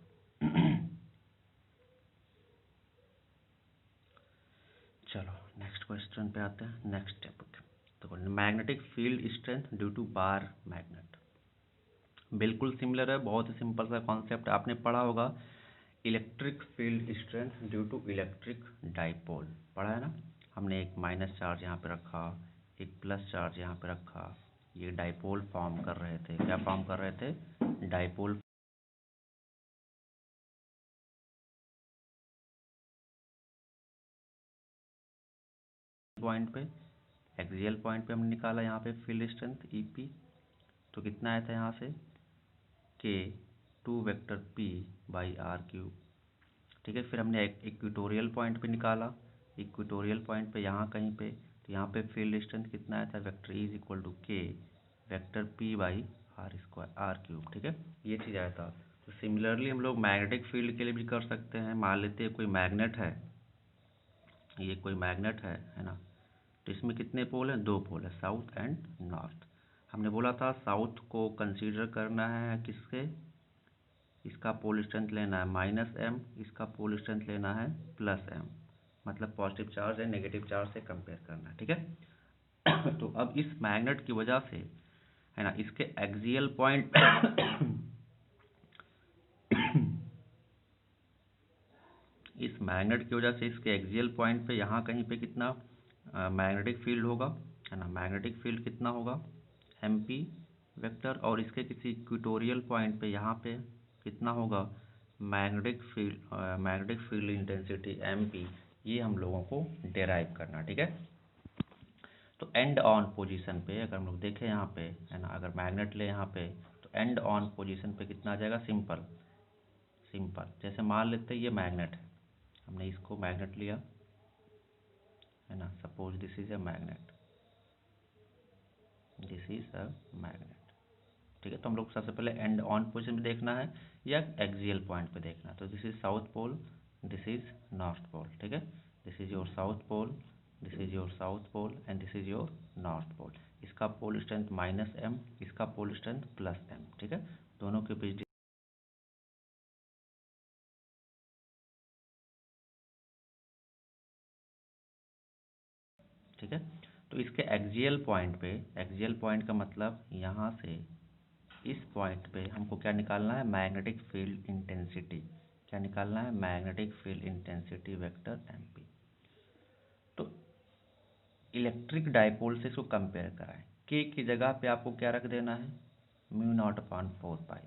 चलो नेक्स्ट क्वेश्चन पे आते हैं, नेक्स्ट टॉपिक। तो magnetic field strength due to bar magnet, बिल्कुल सिमिलर है, बहुत ही सिंपल सा कॉन्सेप्ट आपने पढ़ा होगा। Electric field strength due to electric dipole पढ़ा है ना। हमने एक माइनस चार्ज यहाँ पे रखा, एक प्लस चार्ज यहाँ पे रखा, ये डाइपोल फॉर्म कर रहे थे, क्या फॉर्म कर रहे थे, डाइपोल पॉइंट पे, एक्सियल पॉइंट पे हमने निकाला यहाँ पे फील्ड स्ट्रेंथ EP। तो कितना आया था यहाँ से, K 2 वेक्टर P/r³, ठीक है। फिर हमने एक इक्वेटोरियल पॉइंट पे निकाला, इक्वेटोरियल पॉइंट पे यहाँ कहीं पे, तो यहाँ पे फील्ड स्ट्रेंथ कितना आया था, vector E = K vector P/r², ठीक है, ये चीज़ आया था। तो सिमिलरली हम लोग मैग्नेटिक फील्ड के लिए भी कर सकते हैं। मान लेते हैं कोई मैग्नेट है, ये कोई मैग्नेट है ना। तो इसमें कितने पोल हैं, 2 पोल है, साउथ एंड नॉर्थ। हमने बोला था साउथ को कंसीडर करना है किसके, इसका पोल स्ट्रेंथ लेना है -m, इसका पोल स्ट्रेंथ लेना है +m, मतलब पॉजिटिव चार्ज है नेगेटिव चार्ज से कंपेयर करना है, ठीक है। तो अब इस मैग्नेट की वजह से, है ना, इसके एक्सियल पॉइंट इस मैग्नेट की वजह से इसके एक्सियल पॉइंट पे यहाँ कहीं पे कितना मैग्नेटिक फील्ड होगा, है ना। मैग्नेटिक फील्ड कितना होगा, एम पी वेक्टर, और इसके किसी इक्वेटोरियल पॉइंट पे यहाँ पे कितना होगा, magnetic field intensity m p. ये हम लोगों को डेराइव करना, ठीक है। तो एंड ऑन पोजीशन पे अगर हम लोग देखें यहाँ पे, है ना, अगर मैग्नेट ले यहाँ पे, तो एंड ऑन पोजीशन पे कितना आ जाएगा, सिंपल जैसे मान लेते हैं ये मैग्नेट है, हमने इसको मैग्नेट लिया, है ना। Suppose this is a magnet, ठीक है। तो हम लोग सबसे पहले एंड ऑन पोजीशन पे देखना है या एक्सियल पॉइंट पे देखना है। तो this is south pole, this is north pole, ठीक है। This is your south pole, this is your south pole and this is your north pole. इसका पोल स्ट्रेंथ -m, इसका पोल स्ट्रेंथ +m, ठीक है। दोनों के बीच, ठीक है। तो इसके एक्सियल पॉइंट का मतलब यहाँ से इस पॉइंट पे हमको क्या निकालना है, मैग्नेटिक फील्ड इंटेंसिटी। क्या निकालना है, magnetic field intensity vector MP. तो इलेक्ट्रिक डाइपोल से इसको कंपेयर कराएं, के की जगह पे आपको क्या रख देना है, μ0/4 पाई,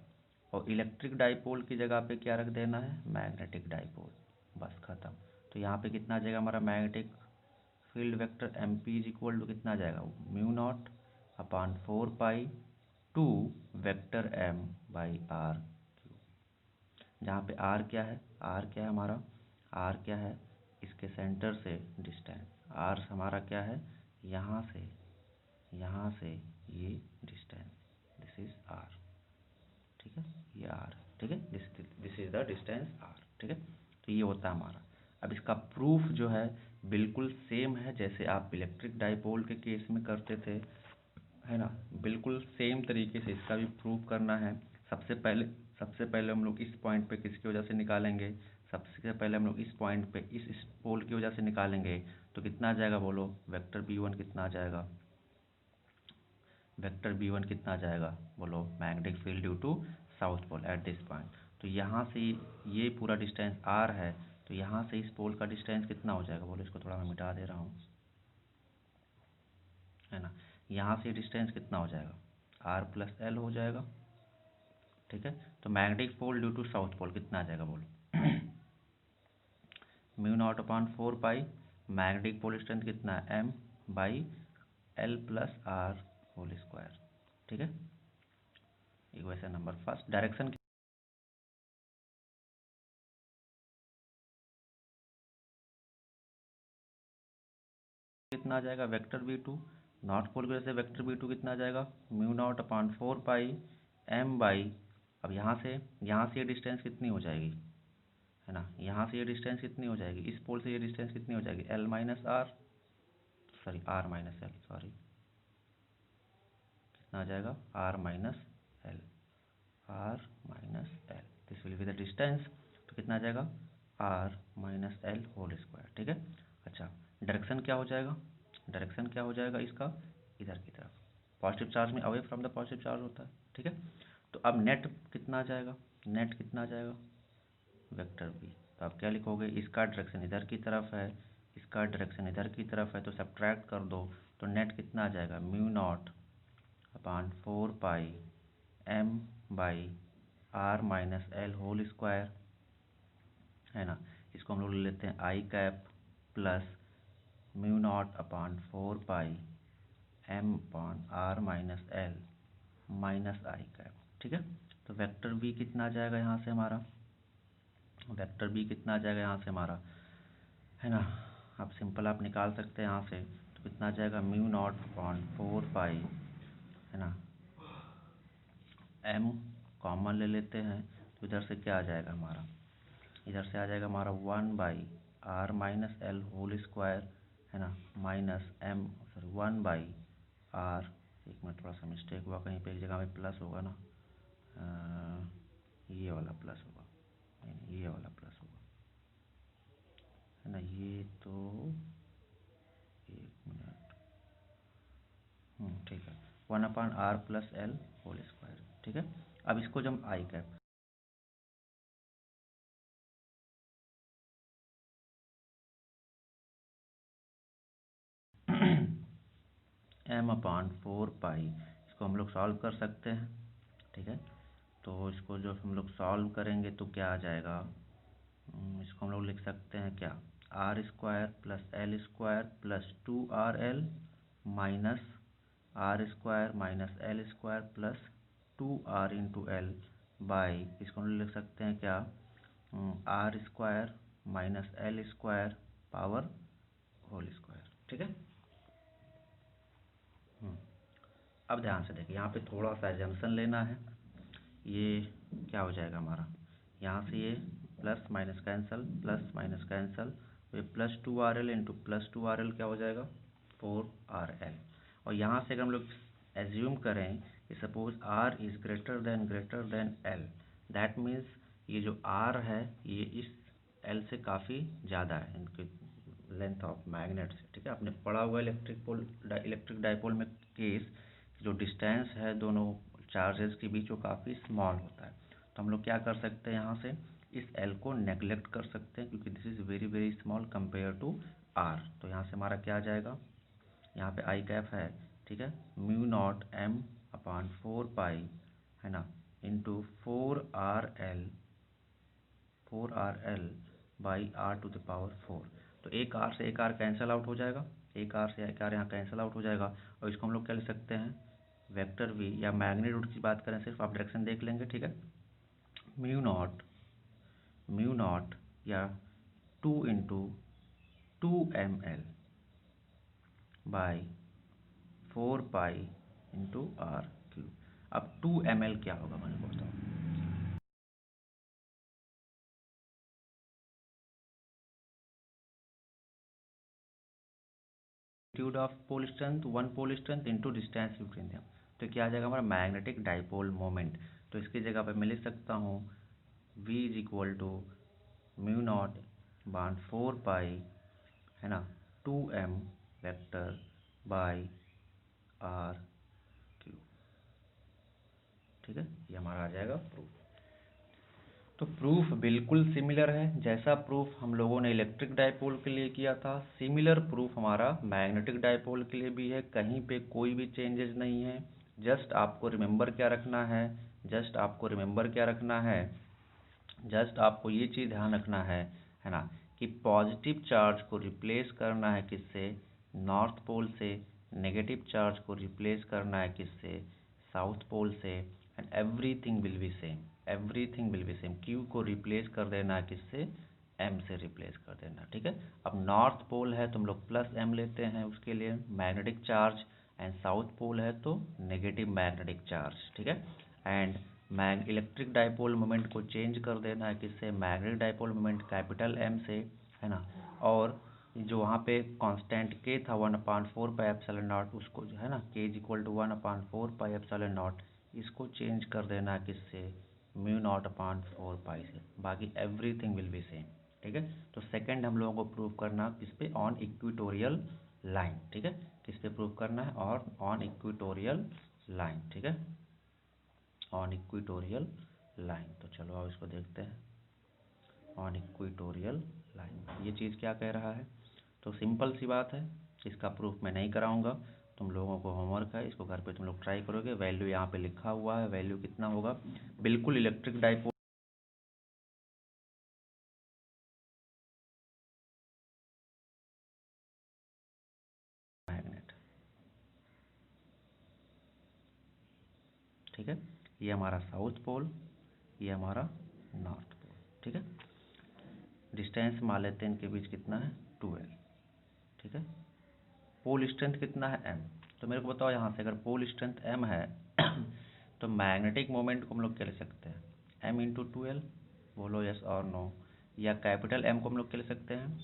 और इलेक्ट्रिक डाइपोल की जगह पे क्या रख देना है, मैग्नेटिक डाइपोल, बस खत्म। तो यहाँ पे कितना आ जाएगा हमारा magnetic field vector M P is equal to कितना आ जाएगा, μ0/4 pi two vector M by R, जहाँ पे आर क्या है, हमारा आर क्या है, इसके सेंटर से डिस्टेंस, आर हमारा क्या है, यहाँ से ये डिस्टेंस, दिस इज आर, ठीक है। ये आर, ठीक है, this is the distance r, ठीक है। तो ये होता है हमारा। अब इसका प्रूफ जो है बिल्कुल सेम है जैसे आप इलेक्ट्रिक डाइपोल के केस में करते थे, है ना। बिल्कुल सेम तरीके से इसका भी प्रूफ करना है। सबसे पहले हम लोग इस पॉइंट पे किसकी वजह से निकालेंगे, सबसे पहले हम लोग इस पॉइंट पे इस पोल की वजह से निकालेंगे। तो कितना आ जाएगा बोलो, वेक्टर b1 कितना आ जाएगा, कितना आ जाएगा बोलो, magnetic field due to south pole at this point. तो यहाँ से ये पूरा डिस्टेंस r है, तो यहाँ से इस पोल का डिस्टेंस कितना हो जाएगा बोलो, इसको थोड़ा मैं मिटा दे रहा हूँ, है ना। यहाँ से डिस्टेंस कितना हो जाएगा, r+l हो जाएगा, ठीक है। तो magnetic pole due to south pole कितना आ जाएगा बोलो, μ0/4 पाई, मैग्नेटिक पोल स्ट्रेंथ कितना है, m/l+r², ठीक है। Equation number first. डायरेक्शन कितना आ जाएगा, वेक्टर v2, नॉर्थ पोल की वजह से वेक्टर v2 कितना आ जाएगा, μ0/4 पाई m बाई, अब यहाँ से ये डिस्टेंस कितनी हो जाएगी, है ना। यहाँ से ये डिस्टेंस कितनी हो जाएगी, इस पोल से ये डिस्टेंस कितनी हो जाएगी, r माइनस एल, सॉरी, कितना आ जाएगा, r minus L, this will be the distance. तो कितना आ जाएगा, r−l², ठीक है। अच्छा, डायरेक्शन क्या हो जाएगा, इसका इधर की तरफ, पॉजिटिव चार्ज में away from the positive charge होता है, ठीक है। तो अब नेट कितना आ जाएगा, वेक्टर बी। तो आप क्या लिखोगे, इसका डायरेक्शन इधर की तरफ है, इसका डायरेक्शन इधर की तरफ है, तो सब्ट्रैक्ट कर दो, तो नेट कितना आ जाएगा, μ0/4 पाई m बाई r−l², है ना। इसको हम लोग ले लेते हैं i cap plus μ0/4 pi m/r−l minus i cap, ठीक है। तो वेक्टर बी कितना आ जाएगा यहाँ से हमारा, है ना। आप सिंपल आप निकाल सकते हैं यहाँ से। तो कितना आ जाएगा, μ0/4 पाई, है ना, m कॉमन ले लेते हैं, तो इधर से क्या आ जाएगा हमारा, 1/r−l², है ना, माइनस m, सॉरी 1/r, एक मिनट थोड़ा सा मिस्टेक हुआ, कहीं पे एक जगह में प्लस होगा ना, ये वाला प्लस होगा, नहीं ये वाला प्लस होगा, है ना। ये तो एक मिनट, ठीक है, 1/r+l², ठीक है। अब इसको जब आई कैप, m/4 पाई, इसको हम लोग सॉल्व कर सकते हैं, ठीक है। तो इसको जो हम लोग सॉल्व करेंगे तो क्या आ जाएगा, इसको हम लोग लिख सकते हैं क्या, r² + l² + 2rl minus r² - l² + 2r × l by, इसको हम लोग लिख सकते हैं क्या, r² - l² power whole square, ठीक है। अब ध्यान से देखिए, यहाँ पे थोड़ा सा एजम्पशन लेना है। ये क्या हो जाएगा हमारा, यहाँ से ये plus minus cancel, plus minus cancel, तो ये +2rl × +2rl क्या हो जाएगा, 4rl। और यहाँ से अगर हम लोग एज्यूम करें कि suppose r is greater than l, that means ये जो r है ये इस l से काफ़ी ज़्यादा है, इनके लेंथ ऑफ मैग्नेट से, ठीक है। आपने पढ़ा हुआ इलेक्ट्रिक डाइपोल में केस, जो डिस्टेंस है दोनों चार्जेस के बीच वो काफ़ी स्मॉल होता है। तो हम लोग क्या कर सकते हैं, यहाँ से इस L को नेगलेक्ट कर सकते हैं, क्योंकि this is very very small compare to R। तो यहाँ से हमारा क्या आ जाएगा, यहाँ पे आई कैप है, ठीक है, μ0 m/4 पाई, है ना, इंटू 4rl बाई r⁴। तो एक r से एक r कैंसिल आउट हो जाएगा, एक r से एक r यहाँ कैंसिल आउट हो जाएगा, और इसको हम लोग क्या लिख सकते हैं, वेक्टर v, या मैग्नीट्यूड की बात करें सिर्फ आप डायरेक्शन देख लेंगे, ठीक है, म्यू नॉट या 2 × 2ml बाई 4 पाई × r³। अब 2ml क्या होगा मैंने को बताओ, magnitude of pole strength, one pole strength into distance between them. तो क्या आ जाएगा हमारा मैग्नेटिक डाइपोल मोमेंट। तो इसकी जगह पे मैं लिख सकता हूँ v = μ0/4 पाई, है ना, 2m वेक्टर बाई r³, ठीक है। ये हमारा आ जाएगा प्रूफ। तो प्रूफ बिल्कुल सिमिलर है, जैसा प्रूफ हम लोगों ने इलेक्ट्रिक डाइपोल के लिए किया था, सिमिलर प्रूफ हमारा मैग्नेटिक डाइपोल के लिए भी है। कहीं पे कोई भी चेंजेस नहीं है। जस्ट आपको रिमेंबर क्या रखना है, जस्ट आपको ये चीज़ ध्यान रखना है ना, कि पॉजिटिव चार्ज को रिप्लेस करना है किससे, नॉर्थ पोल से, नेगेटिव चार्ज को रिप्लेस करना है किससे, साउथ पोल से, and everything will be same. Q को रिप्लेस कर देना है किससे, एम से रिप्लेस कर देना, ठीक है। अब नॉर्थ पोल है तो हम लोग +m लेते हैं उसके लिए magnetic charge, and south pole है तो नेगेटिव मैग्नेटिक चार्ज, ठीक है। एंड इलेक्ट्रिक डाइपोल मोमेंट को चेंज कर देना है किससे, magnetic dipole moment capital M से, है ना। और जो वहाँ पे कांस्टेंट k था 1/4 पाई एप्सिलॉन नॉट, उसको जो है ना k = 1/4 पाई एप्सिलॉन नॉट, इसको चेंज कर देना है किससे, μ0/4 पाई से। बाकी एवरीथिंग विल बी सेम, ठीक है। तो सेकंड हम लोगों को प्रूव करना किस पे, ऑन इक्वेटोरियल लाइन, ठीक है। किस पे प्रूव करना है, और ऑन इक्वेटोरियल लाइन, ठीक है, ऑन इक्वेटोरियल लाइन। तो चलो अब इसको देखते हैं, ऑन इक्वेटोरियल लाइन ये चीज़ क्या कह रहा है। तो सिंपल सी बात है, इसका प्रूफ मैं नहीं कराऊंगा, तुम लोगों को होमवर्क है, इसको घर पे तुम लोग ट्राई करोगे। वैल्यू यहाँ पे लिखा हुआ है, वैल्यू कितना होगा, बिल्कुल इलेक्ट्रिक डाइपोल मैग्नेट, ठीक है। ये हमारा साउथ पोल, ये हमारा नॉर्थ पोल, ठीक है। डिस्टेंस मान लेते हैं इनके बीच कितना है, 2l, ठीक है। पोल स्ट्रेंथ कितना है, m। तो मेरे को बताओ यहाँ से, अगर पोल स्ट्रेंथ m है तो मैग्नेटिक मोमेंट को हम लोग क्या ले सकते हैं, m × 2l, बोलो यस और नो। या कैपिटल M को हम लोग क्या ले सकते हैं,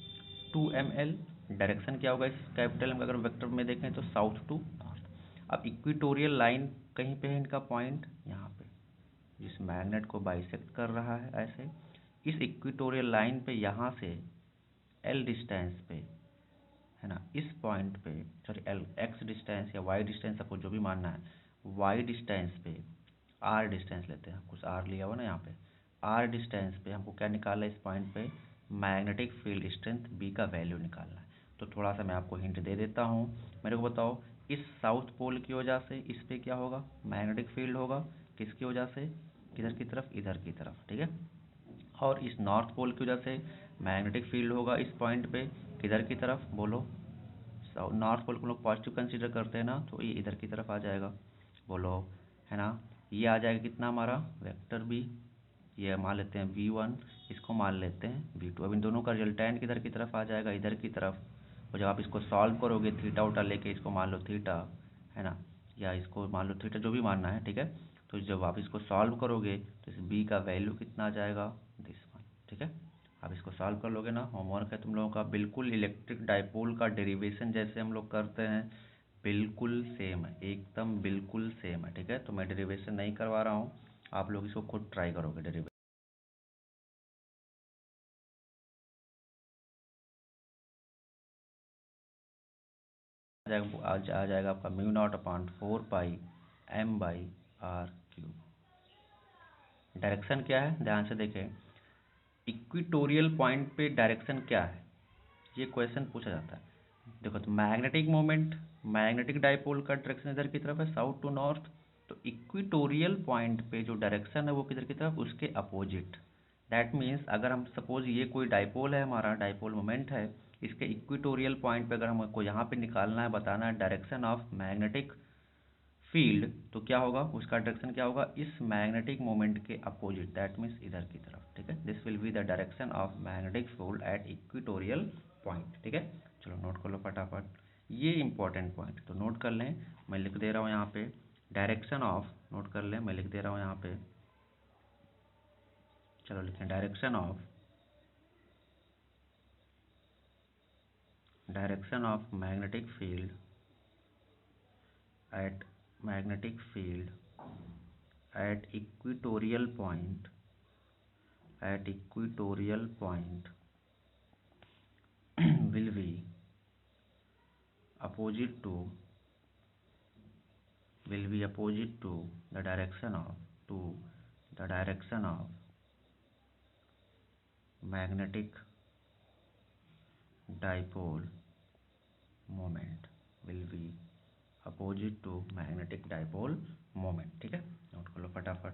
2ml। डायरेक्शन क्या होगा इस कैपिटल M, अगर वेक्टर में देखें तो साउथ टू नॉर्थ। अब इक्वेटोरियल लाइन कहीं पे है इनका पॉइंट, यहाँ पे, जिस मैग्नेट को बाइसेक्ट कर रहा है ऐसे, इस इक्वेटोरियल लाइन पे यहाँ से l डिस्टेंस पे, है ना, इस पॉइंट पे, सॉरी x डिस्टेंस या y डिस्टेंस, आपको जो भी मानना है, y डिस्टेंस पे r डिस्टेंस लेते हैं, कुछ r लिया हुआ ना यहाँ पे, r डिस्टेंस पे हमको क्या निकालना है, इस पॉइंट पे मैग्नेटिक फील्ड स्ट्रेंथ B का वैल्यू निकालना है। तो थोड़ा सा मैं आपको हिंट दे देता हूँ, मेरे को बताओ इस साउथ पोल की वजह से इस पे क्या होगा, मैग्नेटिक फील्ड होगा, किसकी वजह से, किधर की तरफ, इधर की तरफ, ठीक है। और इस नॉर्थ पोल की वजह से मैग्नेटिक फील्ड होगा इस पॉइंट पे, किधर की तरफ, बोलो, नॉर्थ पोल को लोग पॉजिटिव कंसीडर करते हैं ना, तो ये इधर की तरफ आ जाएगा, बोलो, है ना। ये आ जाएगा कितना हमारा वेक्टर बी, ये मान लेते हैं v1, इसको मान लेते हैं v2। अब इन दोनों का रिजल्टेंट किधर की तरफ आ जाएगा, इधर की तरफ। और जब आप इसको सॉल्व करोगे थीटा उटा लेके, इसको मान लो थीटा, है ना, या इसको मान लो थीटा, जो भी मानना है, ठीक है। तो जब आप इसको सॉल्व करोगे तो इस b का वैल्यू कितना आ जाएगा, दिस वन, ठीक है। आप इसको सॉल्व कर लोगे ना, होमवर्क है तुम लोगों का, बिल्कुल इलेक्ट्रिक डाइपोल का डेरिवेशन जैसे हम लोग करते हैं, बिल्कुल सेम है, एकदम बिल्कुल सेम है, ठीक है। तो मैं डेरिवेशन नहीं करवा रहा हूँ, आप लोग इसको खुद ट्राई करोगे डेरिवेशन। आज आ जाएगा आपका म्यू नॉट अपॉन 4 पाई m/r क्यूब। डायरेक्शन क्या है, ध्यान से देखें, इक्विटोरियल पॉइंट पे डायरेक्शन क्या है, ये क्वेश्चन पूछा जाता है। देखो, तो मैग्नेटिक मोमेंट, मैग्नेटिक डाइपोल का डायरेक्शन इधर की तरफ है, साउथ टू नॉर्थ। तो इक्विटोरियल पॉइंट पे जो डायरेक्शन है वो किधर की तरफ, उसके अपोजिट। दैट मीन्स अगर हम सपोज ये कोई डाइपोल है, हमारा डाइपोल मोमेंट है, इसके इक्विटोरियल पॉइंट पे अगर हमको यहाँ पे निकालना है, बताना है डायरेक्शन ऑफ मैग्नेटिक फील्ड, तो क्या होगा, उसका डायरेक्शन क्या होगा, इस मैग्नेटिक मोमेंट के अपोजिट, दैट मीन्स इधर की तरफ, ठीक है। This will be the direction of magnetic field at equatorial point, ठीक है। चलो नोट कर लो फटाफट, ये इंपॉर्टेंट पॉइंट तो नोट कर लें। मैं लिख दे रहा हूँ यहाँ पे डायरेक्शन ऑफ, नोट कर लें, मैं लिख दे रहा हूँ यहाँ पे, चलो लिखें direction of magnetic field at magnetic field at equatorial point will be opposite to the direction of magnetic dipole moment, will be opposite to magnetic dipole moment, ठीक है। नोट कर लो फटाफट।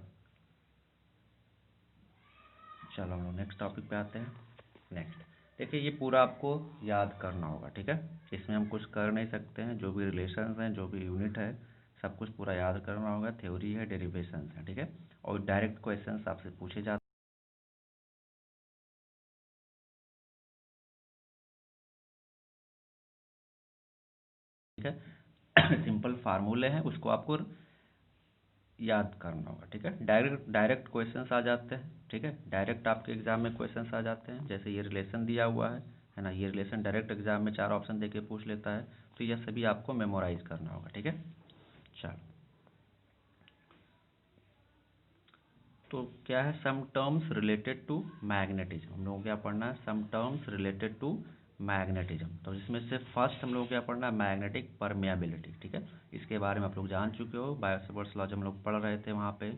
चलो हम लोग नेक्स्ट टॉपिक पे आते हैं। नेक्स्ट देखिए, ये पूरा आपको याद करना होगा, ठीक है। इसमें हम कुछ कर नहीं सकते हैं, जो भी रिलेशंस हैं, जो भी यूनिट है, सब कुछ पूरा याद करना होगा। थ्योरी है, डेरिवेशंस है, ठीक है। और डायरेक्ट क्वेश्चंस आपसे पूछे जाते हैं, ठीक है। सिंपल फार्मूले हैं, उसको आपको याद करना होगा, ठीक है। डायरेक्ट क्वेश्चंस आ जाते हैं, ठीक है। डायरेक्ट आपके एग्जाम में क्वेश्चंस आ जाते हैं, जैसे ये रिलेशन दिया हुआ है ना, ये रिलेशन डायरेक्ट एग्जाम में 4 ऑप्शन देके पूछ लेता है, तो यह सभी आपको मेमोराइज करना होगा, ठीक है। चलो, तो क्या है, some terms related to magnetism, हम लोगों को क्या पढ़ना है, some terms related to magnetism. तो इसमें से फर्स्ट हम लोग को क्या पढ़ना है, मैग्नेटिक परमियाबिलिटी, ठीक है। इसके बारे में आप लोग जान चुके हो, बायो-सेवर्ट्स लॉ जब हम लोग पढ़ रहे थे वहाँ पे,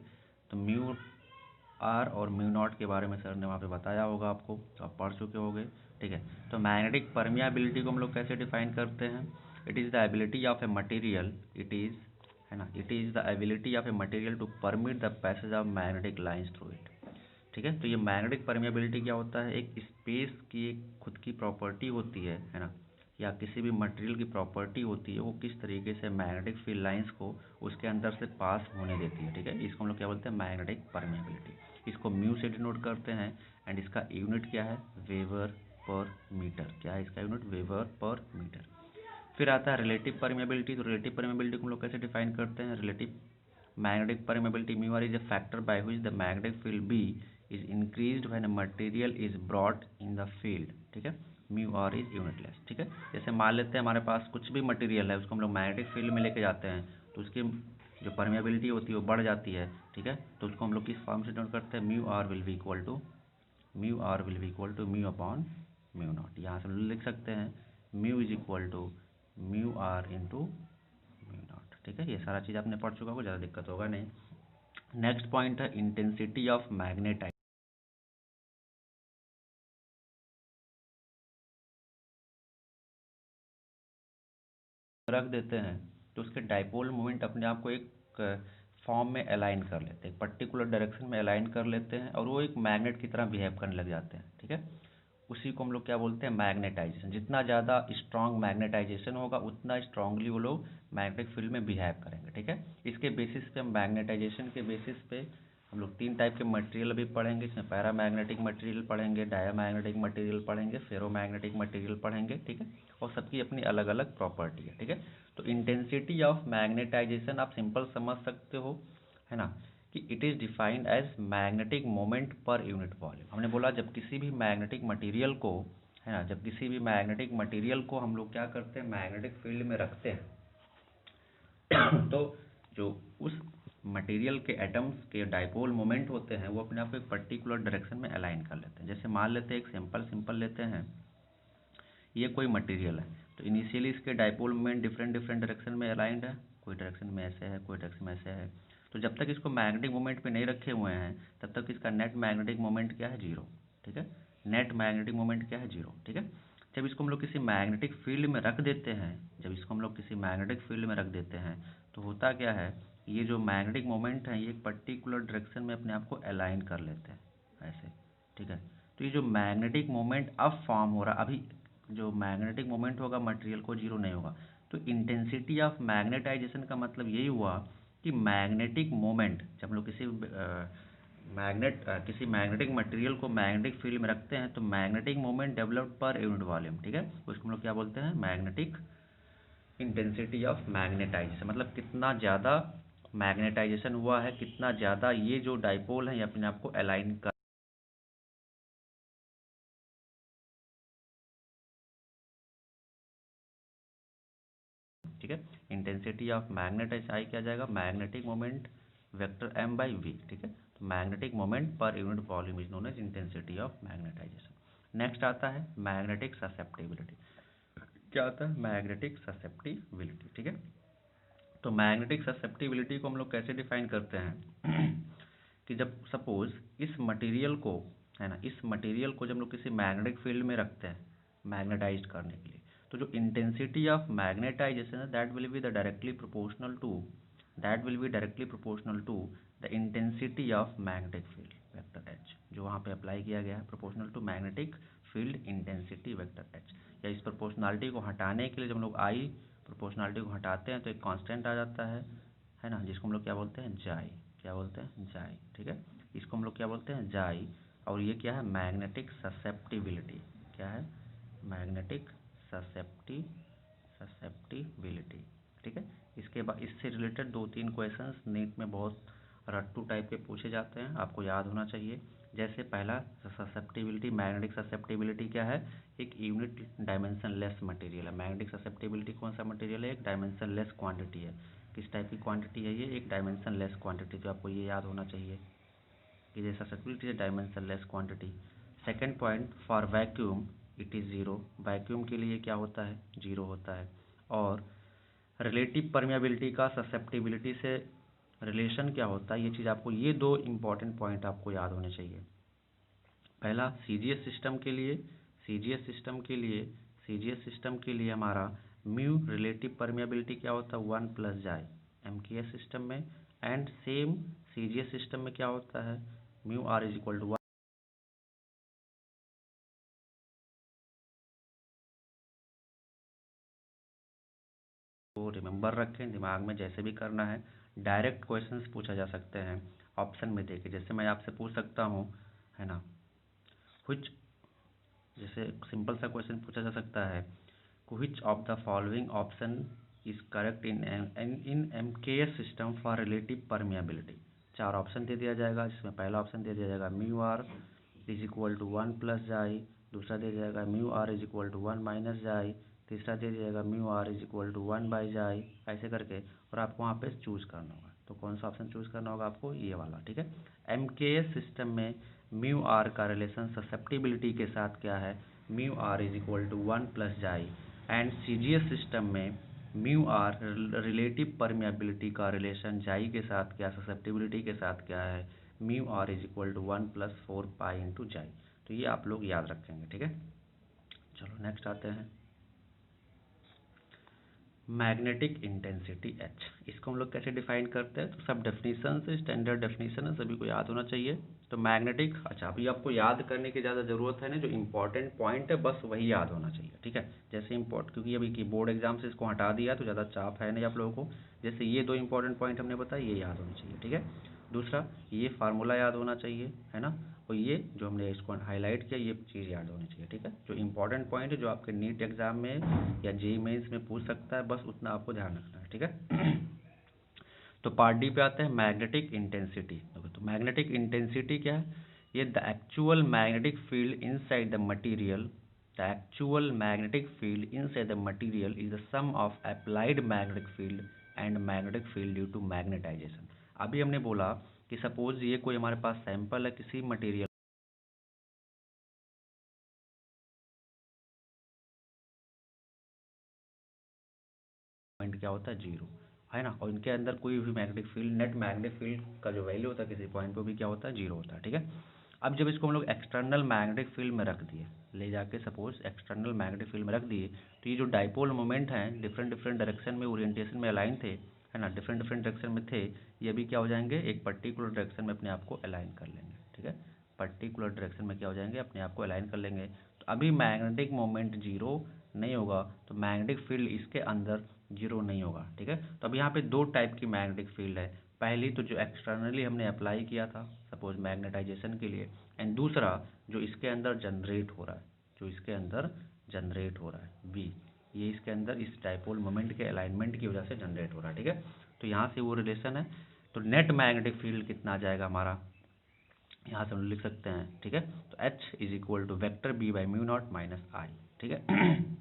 तो म्यू आर और म्यू नॉट के बारे में सर ने वहाँ पे बताया होगा आपको, तो आप पढ़ चुके होंगे, ठीक है। तो मैग्नेटिक परमियाबिलिटी को हम लोग कैसे डिफाइन करते हैं, it is the ability of a material, it is, है ना, it is the ability of a material to permit the passage of magnetic lines through it, ठीक है। तो ये मैग्नेटिक परमियाबिलिटी क्या होता है, एक स्पेस की एक खुद की प्रॉपर्टी होती है ना, या किसी भी मटेरियल की प्रॉपर्टी होती है, वो किस तरीके से मैग्नेटिक फील्ड लाइंस को उसके अंदर से पास होने देती है, ठीक है। इसको हम लोग क्या बोलते हैं, मैग्नेटिक परमियाबिलिटी। इसको म्यू से डिनोट करते हैं, एंड इसका यूनिट क्या है, वेबर पर मीटर। क्या है इसका यूनिट, वेबर पर मीटर। फिर आता है रिलेटिव परमियाबिलिटी। तो रिलेटिव परमियाबिलिटी को हम लोग कैसे डिफाइन करते हैं, relative magnetic permeability mu r is a factor by which the magnetic field B is increased when a material is brought in the field, ठीक है। म्यू आर इज यूनिटलेस, ठीक है। जैसे मान लेते हैं हमारे पास कुछ भी मटेरियल है, उसको हम लोग मैग्नेटिक फील्ड में लेके जाते हैं, तो उसकी जो परमियाबिलिटी होती है वो बढ़ जाती है, ठीक है। तो उसको हम लोग किस फॉर्म से डिनोट करते हैं, mu r will be equal to mu upon mu naught. यहाँ से हम लिख सकते हैं mu is equal to mu r into mu naught, ठीक है। ये सारा चीज़ आपने पढ़ चुका होगा, ज़्यादा दिक्कत होगा नहीं। नेक्स्ट पॉइंट है इंटेंसिटी ऑफ मैग्नेटाइट, रख देते हैं, तो उसके डाइपोल मोमेंट अपने आप को एक फॉर्म में अलाइन कर लेते हैं, एक पर्टिकुलर डायरेक्शन में अलाइन कर लेते हैं और वो एक मैग्नेट की तरह बिहेव करने लग जाते हैं, ठीक है। उसी को हम लोग क्या बोलते हैं, मैग्नेटाइजेशन। जितना ज़्यादा स्ट्रॉन्ग मैग्नेटाइजेशन होगा उतना स्ट्रांगली वो लोग मैग्नेटिक फील्ड में बिहेव करेंगे, ठीक है। इसके बेसिस पे हम मैग्नेटाइजेशन के बेसिस पे हम लोग 3 टाइप के मटेरियल भी पढ़ेंगे। इसमें पैरामैग्नेटिक मटेरियल पढ़ेंगे, डायामैग्नेटिक मटेरियल पढ़ेंगे, फेरोमैग्नेटिक मटेरियल पढ़ेंगे, ठीक है। और सबकी अपनी अलग अलग प्रॉपर्टी है, ठीक है। तो इंटेंसिटी ऑफ मैग्नेटाइजेशन आप सिंपल समझ सकते हो, है ना, कि it is defined as magnetic moment per unit volume. हमने बोला जब किसी भी मैग्नेटिक मटेरियल को, है ना, जब किसी भी मैग्नेटिक मटेरियल को हम लोग क्या करते हैं, मैग्नेटिक फील्ड में रखते हैं तो जो उस मटेरियल के एटम्स के डाइपोल मोमेंट होते हैं वो अपने आप को एक पर्टिकुलर डायरेक्शन में अलाइन कर लेते हैं। जैसे मान लेते हैं, एक सिंपल लेते हैं, ये कोई मटेरियल है, तो इनिशियली इसके डाइपोल मोमेंट डिफरेंट डायरेक्शन में अलाइंड है, कोई डायरेक्शन में ऐसे है, कोई डायरेक्शन में ऐसे है। तो जब तक इसको मैग्नेटिक मोमेंट पे नहीं रखे हुए हैं तब तक इसका नेट मैग्नेटिक मोमेंट क्या है, जीरो, ठीक है। नेट मैग्नेटिक मोमेंट क्या है, जीरो, ठीक है। जब इसको हम लोग किसी मैग्नेटिक फील्ड में रख देते हैं, जब इसको हम लोग किसी मैग्नेटिक फील्ड में रख देते हैं तो होता क्या है, ये जो मैग्नेटिक मोमेंट है ये एक पर्टिकुलर डायरेक्शन में अपने आप को अलाइन कर लेते हैं ऐसे, ठीक है। तो ये जो मैग्नेटिक मोमेंट अब फॉर्म हो रहा, अभी जो मैग्नेटिक मोमेंट होगा मटेरियल को जीरो नहीं होगा। तो इंटेंसिटी ऑफ मैग्नेटाइजेशन का मतलब यही हुआ कि मैग्नेटिक मोमेंट, जब हम लोग किसी मैग्नेटिक मटेरियल को मैग्नेटिक फील्ड में रखते हैं तो मैग्नेटिक मोमेंट डेवलप्ड पर यूनिट वॉल्यूम, ठीक है, उसको हम लोग क्या बोलते हैं, मैग्नेटिक इंटेंसिटी ऑफ मैग्नेटाइजेशन। मतलब कितना ज़्यादा मैग्नेटाइजेशन हुआ है, कितना ज़्यादा ये जो डाइपोल है ये अपने आप को अलाइन कर, ठीक है। इंटेंसिटी ऑफ मैग्नेटाइजेशन आई क्या जाएगा, magnetic moment vector m by v, ठीक है। तो magnetic moment per unit volume is known as intensity of magnetization. Next आता है मैग्नेटिक ससेप्टिबिलिटी। क्या आता है, मैग्नेटिक ससेप्टिबिलिटी, ठीक है। तो मैग्नेटिक ससेप्टिबिलिटी को हम लोग कैसे डिफाइन करते हैं कि जब सपोज इस मटेरियल को, है ना, इस मटेरियल को जब हम लोग किसी मैग्नेटिक फील्ड में रखते हैं मैग्नेटाइज करने के लिए, तो जो इंटेंसिटी ऑफ मैग्नेटाइजेशन है that will be directly proportional to the intensity of magnetic field vector H, जो वहाँ पे अप्लाई किया गया है, proportional to magnetic field intensity vector H. या इस प्रोपोर्शनलिटी को हटाने के लिए जब हम लोग आई प्रोपोर्शनलिटी को हटाते हैं तो एक कांस्टेंट आ जाता है ना, जिसको हम लोग क्या बोलते हैं, जाई, क्या बोलते हैं, जाई, ठीक है। इसको हम लोग क्या बोलते हैं, जाई। और ये क्या है, मैग्नेटिक ससेप्टिबिलिटी, क्या है, मैग्नेटिक ससेप्टिबिलिटी, ठीक है। इसके बाद इससे रिलेटेड 2-3 क्वेश्चंस नीट में बहुत रट्टू टाइप के पूछे जाते हैं, आपको याद होना चाहिए। जैसे पहला ससेप्टिबिलिटी, मैग्नेटिक ससेप्टिबिलिटी क्या है, एक यूनिट डायमेंशन लेस मटेरियल है। मैग्नेटिक ससेप्टिबिलिटी कौन सा मटेरियल है, एक डायमेंशन लेस क्वांटिटी है। किस टाइप की क्वांटिटी है ये, एक डायमेंशन लेस क्वांटिटी, तो आपको ये याद होना चाहिए कि जैसा ससेप्टिबिलिटी है dimension less quantity. Second point, for vacuum it is zero, vacuum के लिए क्या होता है, जीरो होता है। और रिलेटिव परमिएबिलिटी का ससेप्टिबिलिटी से रिलेशन क्या होता है, ये चीज़ आपको, ये 2 इंपॉर्टेंट पॉइंट आपको याद होने चाहिए। पहला सीजीएस सिस्टम के लिए, सीजीएस सिस्टम के लिए हमारा म्यू रिलेटिव परमिएबिलिटी क्या होता है, 1 प्लस जाई एमकेएस सिस्टम में। एंड सेम सीजीएस सिस्टम में क्या होता है, mu are is equal to 1। तो रिमेंबर रखें दिमाग में, जैसे भी करना है डायरेक्ट क्वेश्चंस पूछा जा सकते हैं ऑप्शन में देके। जैसे मैं आपसे पूछ सकता हूँ, है ना, व्हिच, जैसे सिंपल सा क्वेश्चन पूछा जा सकता है, which of the following option is correct in MKS system for relative permeability. 4 option दे दिया जाएगा, जिसमें पहला ऑप्शन दे दिया जाएगा mu are is equal to 1 plus chi, दूसरा दे दिया जाएगा mu are is equal to 1 minus chi, तीसरा दे दिया जाएगा mu are is equal to 1 by chi, ऐसे करके। और आपको वहाँ पे चूज़ करना होगा, तो कौन सा ऑप्शन चूज़ करना होगा आपको, ये वाला, ठीक है। एमकेएस सिस्टम में म्यू आर का रिलेशन ससेप्टिबिलिटी के साथ क्या है, mu are is equal to 1 plus chi. And CGS system में म्यू आर रिलेटिव परमिएबिलिटी का रिलेशन जाई के साथ क्या, ससेप्टिबिलिटी के साथ क्या है, mu are is equal to 1 plus 4 pi into chi. तो ये आप लोग याद रखेंगे, ठीक है। चलो नेक्स्ट आते हैं, मैग्नेटिक इंटेंसिटी H, इसको हम लोग कैसे डिफाइन करते हैं? तो सब डेफिनेशन से स्टैंडर्ड डेफिनेशन है, सभी को याद होना चाहिए। तो मैग्नेटिक, अच्छा अभी आपको याद करने की ज़्यादा ज़रूरत है नहीं, जो इंपॉर्टेंट पॉइंट है बस वही याद होना चाहिए, ठीक है। जैसे क्योंकि अभी की बोर्ड एग्जाम से इसको हटा दिया तो ज़्यादा चाप है नहीं आप लोगों को। जैसे ये 2 इंपॉर्टेंट पॉइंट हमने बताया, ये याद होना चाहिए, ठीक है। दूसरा, ये फार्मूला याद होना चाहिए, है ना। और ये जो हमने इसको हाईलाइट किया, ये चीज़ याद होनी चाहिए, ठीक है। जो इंपॉर्टेंट पॉइंट है, जो आपके नीट एग्जाम में या जेईई मेंस में पूछ सकता है, बस उतना आपको ध्यान रखना है, ठीक है। तो पार्ट डी पे आते हैं, मैग्नेटिक इंटेंसिटी। तो मैग्नेटिक इंटेंसिटी क्या है? ये the actual magnetic field inside the material, the actual magnetic field inside the material is the sum of applied magnetic field and magnetic field due to magnetization. अभी हमने बोला कि suppose ये कोई हमारे पास सैंपल है किसी मटेरियल, पॉइंट क्या होता है? जीरो, है ना। और इनके अंदर कोई भी magnetic field, net magnetic field का जो वैल्यू होता है किसी पॉइंट पे भी क्या होता है? जीरो होता है, ठीक है। अब जब इसको हम लोग एक्सटर्नल मैग्नेटिक फील्ड में रख दिए, ले जाके सपोज एक्सटर्नल मैग्नेटिक फील्ड में रख दिए, तो ये जो डाइपोल मोमेंट हैं डिफरेंट डिफरेंट डायरेक्शन में ओरिएंटेशन में अलाइन थे, है ना, डिफरेंट डिफरेंट डायरेक्शन में थे, ये भी क्या हो जाएंगे? एक पर्टिकुलर डायरेक्शन में अपने आप को अलाइन कर लेंगे, ठीक है। पर्टिकुलर डायरेक्शन में क्या हो जाएंगे? अपने आप को अलाइन कर लेंगे। तो अभी मैग्नेटिक मोमेंट जीरो नहीं होगा, तो मैग्नेटिक फील्ड इसके अंदर जीरो नहीं होगा, ठीक है। तो अब यहाँ पे 2 टाइप की मैग्नेटिक फील्ड है। पहली तो जो एक्सटर्नली हमने अप्लाई किया था सपोज मैग्नेटाइजेशन के लिए, एंड दूसरा जो इसके अंदर जनरेट हो रहा है, जो इसके अंदर जनरेट हो रहा है बी, ये इसके अंदर इस डाइपोल मोमेंट के अलाइनमेंट की वजह से जनरेट हो रहा है, ठीक है। तो यहाँ से वो रिलेशन है। तो नेट मैग्नेटिक फील्ड कितना आ जाएगा हमारा? यहाँ से हम लिख सकते हैं, ठीक है। तो H is equal to vector B by mu naught minus I, ठीक है।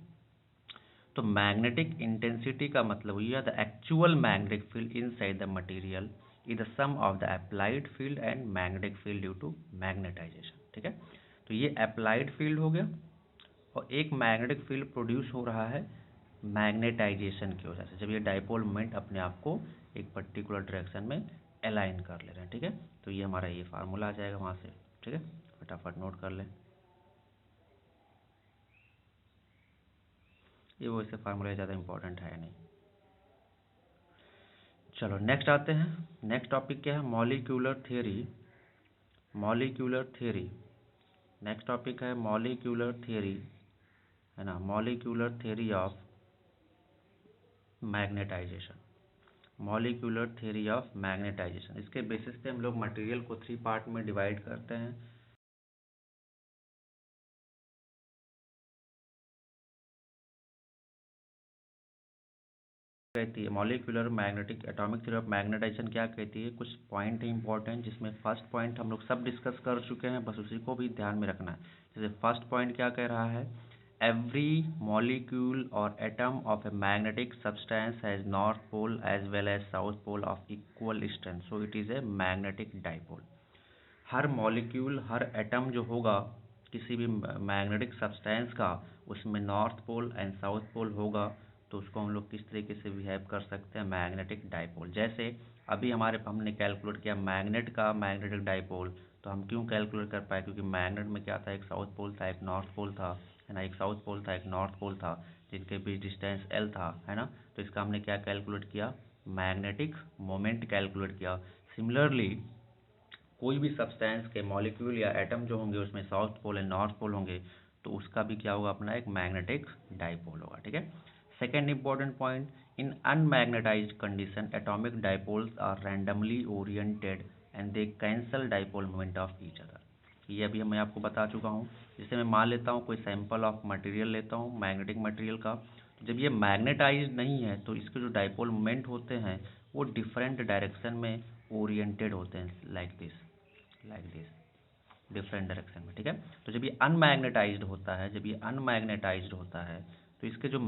तो मैग्नेटिक इंटेंसिटी का मतलब हुई है the actual magnetic field inside the material is the sum of the applied field and magnetic field due to magnetisation, ठीक है। तो ये अप्लाइड फील्ड हो गया, और एक मैग्नेटिक फील्ड प्रोड्यूस हो रहा है मैग्नेटाइजेशन की वजह से, जब ये डाइपोल मोमेंट अपने आप को एक पर्टिकुलर डायरेक्शन में अलाइन कर ले रहे हैं, ठीक है। तो ये हमारा ये फार्मूला आ जाएगा वहाँ से, ठीक है। फटाफट नोट कर लें, ये वैसे फार्मूला ज़्यादा इंपॉर्टेंट है नहीं। चलो नेक्स्ट आते हैं। नेक्स्ट टॉपिक क्या है? Molecular theory. Molecular theory, next topic है मॉलिक्यूलर थ्योरी, है ना, molecular theory of magnetization. Molecular theory of magnetization, इसके बेसिस पे हम लोग मटेरियल को 3 पार्ट में डिवाइड करते हैं। कहती है molecular magnetic atomic theory of magnetization क्या कहती है? कुछ पॉइंट है इंपॉर्टेंट, जिसमें फर्स्ट पॉइंट हम लोग सब डिस्कस कर चुके हैं, बस उसी को भी ध्यान में रखना है। जैसे फर्स्ट पॉइंट क्या कह रहा है? एवरी मॉलिक्यूल और atom of a magnetic substance has north pole as well as south pole of equal strength, so it is a magnetic dipole. हर मॉलिक्यूल, हर एटम जो होगा किसी भी मैग्नेटिक सब्सटेंस का, उसमें north pole and south pole होगा, तो उसको हम लोग किस तरीके से बिहेव कर सकते हैं? Magnetic dipole. जैसे अभी हमने कैलकुलेट किया मैग्नेट का मैग्नेटिक डाइपोल, तो हम क्यों कैलकुलेट कर पाए? क्योंकि मैग्नेट में क्या था? एक साउथ पोल था, एक नॉर्थ पोल था, है ना, एक साउथ पोल था, एक नॉर्थ पोल था, जिनके बीच डिस्टेंस L था, है ना। तो इसका हमने क्या कैलकुलेट किया? मैग्नेटिक मोमेंट कैलकुलेट किया। सिमिलरली कोई भी सब्सटेंस के मॉलिक्यूल या एटम जो होंगे उसमें south pole and north pole होंगे, तो उसका भी क्या होगा? अपना एक मैग्नेटिक डाइपोल होगा, ठीक है। Second important point, in unmagnetised condition atomic dipoles are randomly oriented and they cancel dipole moment of each other. ये अभी मैं आपको बता चुका हूँ। जैसे मैं मान लेता हूँ कोई सैंपल ऑफ मटेरियल लेता हूँ मैग्नेटिक मटेरियल का, तो जब ये मैग्नेटाइज्ड नहीं है तो इसके जो डाइपोल मोमेंट होते हैं वो डिफरेंट डायरेक्शन में ओरिएंटेड होते हैं, लाइक दिस, डिफरेंट डायरेक्शन में, ठीक है। तो जब ये अनमैग्नेटाइज्ड होता है, जब ये अनमैग्नेटाइज्ड होता है, तो इसके जो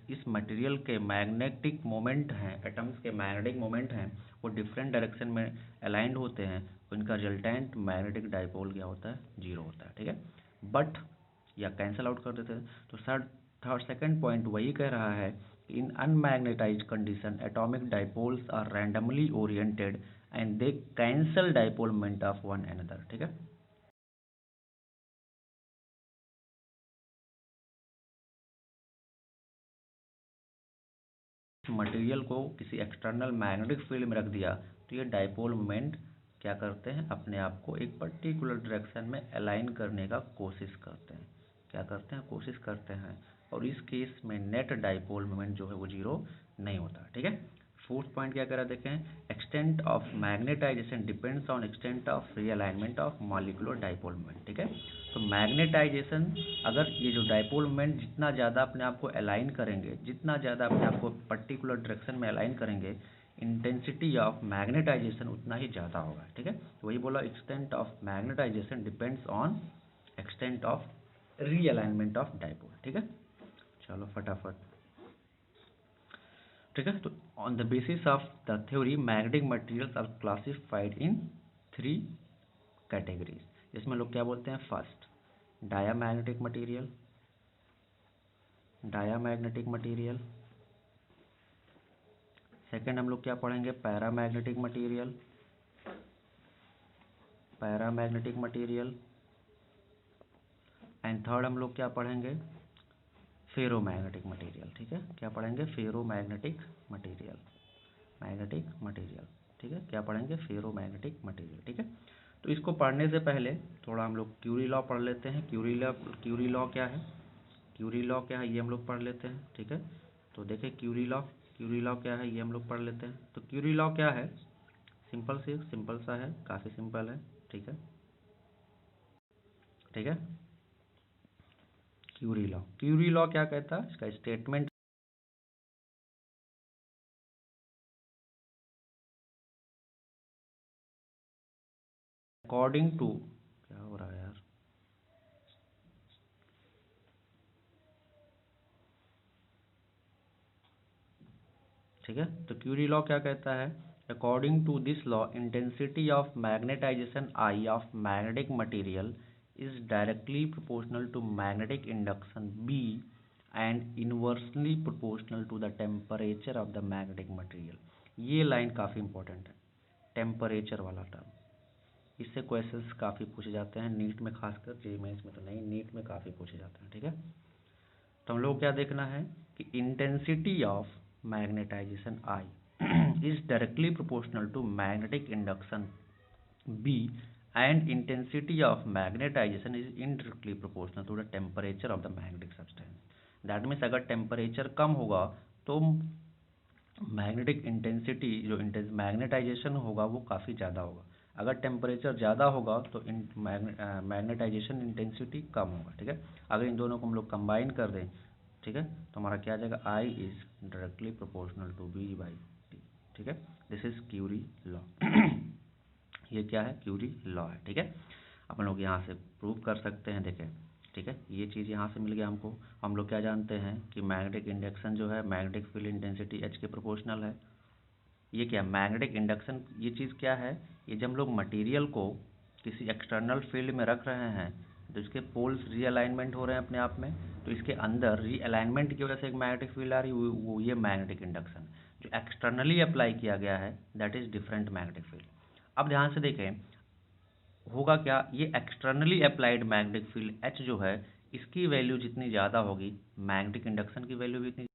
इस मटेरियल के मैग्नेटिक मोमेंट हैं, एटम्स के मैग्नेटिक मोमेंट हैं, वो डिफरेंट डायरेक्शन में अलाइंड होते हैं, तो इनका रिजल्टेंट मैग्नेटिक डाइपोल क्या होता है? जीरो होता है, ठीक है। बट या कैंसल आउट कर देते हैं। तो थर्ड सेकंड पॉइंट वही कह रहा है कि in unmagnetised condition atomic dipoles are randomly oriented and they cancel dipole moment of one another, ठीक है। मटेरियल को किसी एक्सटर्नल मैग्नेटिक फील्ड में रख दिया तो ये डाइपोल मोमेंट क्या करते हैं, अपने आप को एक पर्टिकुलर डायरेक्शन में अलाइन करने का कोशिश करते हैं। क्या करते हैं, कोशिश करते हैं। और इस केस में नेट डाइपोल मोमेंट जो है वो जीरो नहीं होता। ठीक है। फोर्थ पॉइंट क्या कह रहा है, देखें, extent of magnetization depends on extent of realignment of molecular dipole moment. ठीक है। तो मैग्नेटाइजेशन, अगर ये जो डाइपोल मोमेंट जितना ज़्यादा अपने आप को अलाइन करेंगे, जितना ज़्यादा अपने आप को पर्टिकुलर डायरेक्शन में अलाइन करेंगे, इंटेंसिटी ऑफ मैग्नेटाइजेशन उतना ही ज़्यादा होगा। ठीक है। तो वही बोला, extent of magnetization depends on extent of realignment of dipole. ठीक है। चलो फटाफट। ठीक है। तो on the basis of the theory magnetic materials are classified in 3 categories. इसमें लोग क्या बोलते हैं, first diamagnetic material, diamagnetic material. Second हम लोग क्या पढ़ेंगे, paramagnetic material, paramagnetic material. And third हम लोग क्या पढ़ेंगे, फेरोमैग्नेटिक मटेरियल। ठीक है। क्या पढ़ेंगे, फेरोमैग्नेटिक मटेरियल, मैग्नेटिक मटेरियल। ठीक है। क्या पढ़ेंगे, फेरोमैग्नेटिक मटेरियल। ठीक है। तो इसको पढ़ने से पहले थोड़ा हम लोग क्यूरी लॉ पढ़ लेते हैं। क्यूरी लॉ क्या है, क्यूरी लॉ क्या है ये हम लोग पढ़ लेते हैं। ठीक है। तो देखिए क्यूरी लॉ क्या है ये हम लोग पढ़ लेते हैं। तो क्यूरी लॉ क्या है, सिंपल सा है, काफ़ी सिंपल है। ठीक है। ठीक है। क्यूरी लॉ क्या कहता है, इसका स्टेटमेंट, अकॉर्डिंग टू, क्या हो रहा है यार, ठीक है। तो क्यूरी लॉ क्या कहता है, according to this law intensity of magnetization I of magnetic material is directly proportional to magnetic induction B and inversely proportional to the temperature of the magnetic material. ये लाइन काफ़ी important है, temperature वाला term. इससे questions काफ़ी पूछे जाते हैं NEET में, खासकर जेईई मेंस में तो नहीं, नीट में काफ़ी पूछे जाते हैं। ठीक है। तो हम लोग क्या देखना है कि intensity of magnetization I is directly proportional to magnetic induction B and intensity of magnetization is indirectly proportional to the temperature of the magnetic substance. That means अगर टेम्परेचर कम होगा तो मैग्नेटिक इंटेंसिटी, जो मैग्नेटाइजेशन होगा वो काफ़ी ज़्यादा होगा। अगर टेम्परेचर ज़्यादा होगा तो मैग्नेटाइजेशन इंटेंसिटी कम होगा। ठीक है। अगर इन दोनों को हम लोग कंबाइन कर दें, ठीक है, तो हमारा क्या आ जाएगा, I is directly proportional to B by T. ठीक है। This is Curie law. ये क्या है, क्यूरी लॉ है। ठीक है। अपन लोग यहाँ से प्रूव कर सकते हैं, देखें। ठीक है। ये चीज़ यहाँ से मिल गया हमको। हम लोग क्या जानते हैं कि मैग्नेटिक इंडक्शन जो है मैग्नेटिक फील्ड इंटेंसिटी एच के प्रोपोर्शनल है। ये क्या, मैग्नेटिक इंडक्शन, ये चीज़ क्या है, ये जब हम लोग मटेरियल को किसी एक्सटर्नल फील्ड में रख रहे हैं तो इसके पोल्स रीअलाइनमेंट हो रहे हैं अपने आप में, तो इसके अंदर रीअलाइनमेंट की वजह से एक मैग्नेटिक फील्ड आ रही है, वो ये मैग्नेटिक इंडक्शन। जो एक्सटर्नली अप्लाई किया गया है that is different magnetic field. अब ध्यान से देखें, होगा क्या, ये externally applied magnetic field H जो है, इसकी वैल्यू जितनी ज़्यादा होगी मैग्नेटिक इंडक्शन की वैल्यू भी इतनी,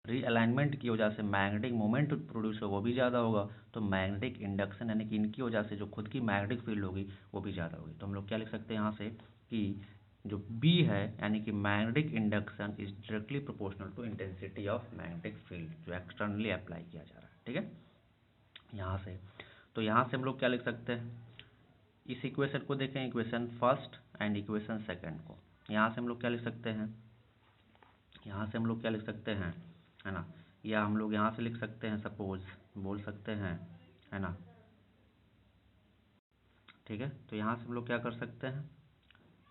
रीअलाइनमेंट की वजह से मैग्नेटिक मोमेंट प्रोड्यूस होगा वो भी ज़्यादा होगा। तो मैग्नेटिक इंडक्शन यानी कि इनकी वजह से जो खुद की मैग्नेटिक फील्ड होगी वो भी ज़्यादा होगी। तो हम लोग क्या लिख सकते हैं यहाँ से कि जो बी है यानी कि magnetic induction is directly proportional to intensity of magnetic field जो एक्सटर्नली अप्लाई किया जा रहा है। ठीक है। यहाँ से, तो यहाँ से हम लोग क्या लिख सकते हैं, इस इक्वेशन को देखें, equation first and equation second को। यहाँ से हम लोग क्या लिख सकते हैं, यहाँ से हम लोग क्या लिख सकते हैं, है ना, या हम लोग यहाँ से लिख सकते हैं, सपोज बोल सकते हैं, है ना। ठीक है। तो यहाँ से हम लोग क्या कर सकते हैं,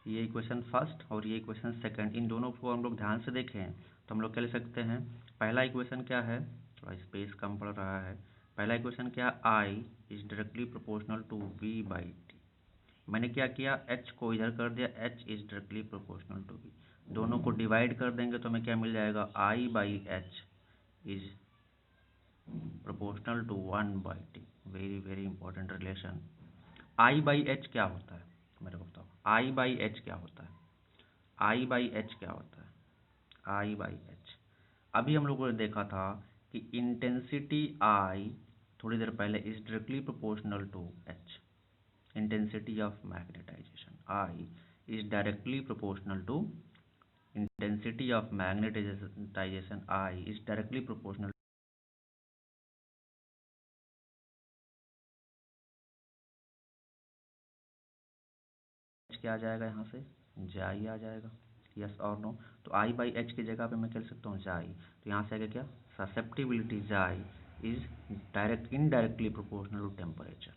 ये इक्वेशन फर्स्ट और ये इक्वेशन सेकंड, इन दोनों को हम लोग ध्यान से देखें तो हम लोग क्या लिख सकते हैं, पहला इक्वेशन क्या है, थोड़ा स्पेस कम पड़ रहा है। पहला इक्वेशन क्या, I is directly proportional to V by T. मैंने क्या किया, एच को इधर कर दिया, H is directly proportional to V. दोनों को डिवाइड कर देंगे तो हमें क्या मिल जाएगा, I by H is proportional to 1/t। Very very important relation. I by H क्या होता है, मेरे को बताओ, आई बाई एच क्या होता है, आई बाई एच क्या होता है, आई बाई एच। अभी हम लोगों ने देखा था कि इंटेंसिटी आई थोड़ी देर पहले is directly proportional to H. Intensity of magnetization I is directly proportional to intensity of magnetization I is directly proportional क्या आ जाएगा यहाँ से, जाई आ जाएगा, यस और नो। तो आई बाई एच की जगह पे मैं कह सकता हूँ जाई, तो यहाँ से आएगा क्या, susceptibility chi is indirectly proportional to temperature.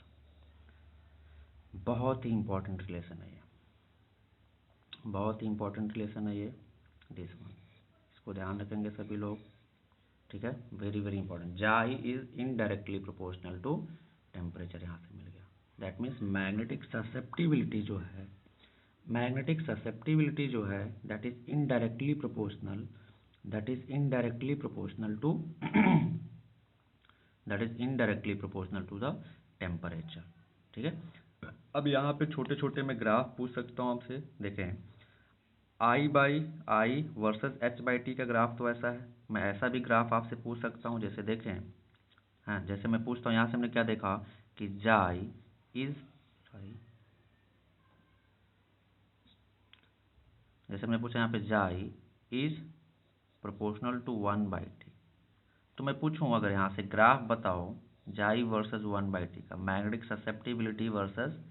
बहुत ही इंपॉर्टेंट रिलेशन है ये, बहुत ही इंपॉर्टेंट रिलेशन है ये, दिस वन, इसको ध्यान रखेंगे सभी लोग, ठीक है, very very important. Chi is indirectly proportional to temperature, यहाँ से मिल गया। दैट मीन्स मैग्नेटिक ससेप्टिबिलिटी जो है, मैग्नेटिक ससेप्टिबिलिटी जो है that is indirectly proportional, that is indirectly proportional to that is indirectly proportional to the temperature, ठीक है। अब यहाँ पे छोटे छोटे मैं ग्राफ पूछ सकता हूँ आपसे, देखें I by I versus H by T का ग्राफ तो ऐसा है, मैं ऐसा भी ग्राफ आपसे पूछ सकता हूँ, जैसे देखें, हाँ जैसे मैं पूछता हूँ, यहाँ से हमने क्या देखा कि जाई इज, सॉरी, जैसे मैंने पूछा यहाँ पे जाई इज प्रोपोर्शनल टू 1/t, तो मैं पूछूँ अगर यहाँ से ग्राफ बताओ जाई वर्सेस 1/t का, मैग्नेटिक ससेप्टिबिलिटी वर्सेस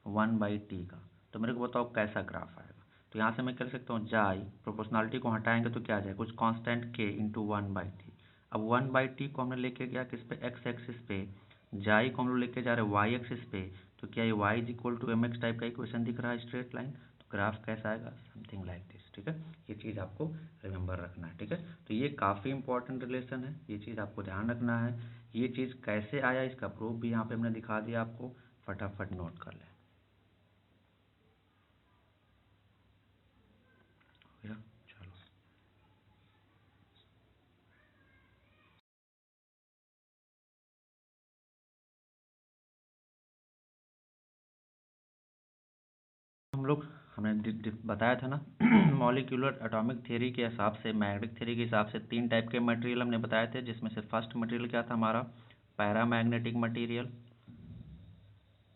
1/t का, तो मेरे को बताओ कैसा ग्राफ आएगा। तो यहाँ से मैं कर सकता हूँ जाई, प्रोपोर्शनलिटी को हटाएंगे तो क्या आ जाएगा, कुछ कांस्टेंट k इंटू 1/t। अब 1/t को हमने लेके गया किस पे, एक्स एक्सिस पे, जाई को हम लोग लेके जा रहे हैं वाई एक्सिस पे, तो क्या ये y is equal to mx type का इक्वेशन दिख रहा है, स्ट्रेट लाइन, तो ग्राफ कैसा आएगा, समथिंग लाइक दिस, ठीक है। ये चीज़ आपको रिमेंबर रखना है, ठीक है। तो ये काफ़ी इंपॉर्टेंट रिलेशन है, ये चीज़ आपको ध्यान रखना है। ये चीज़ कैसे आया इसका प्रूफ भी यहाँ पे हमने दिखा दिया आपको, फटाफट नोट कर लें, चलो। हमने बताया था ना मॉलिक्यूलर एटॉमिक थ्योरी के हिसाब से, मैग्नेटिक थ्योरी के हिसाब से तीन टाइप के मटेरियल हमने बताए थे, जिसमें से फर्स्ट मटेरियल क्या था हमारा, पैरामैग्नेटिक मटेरियल,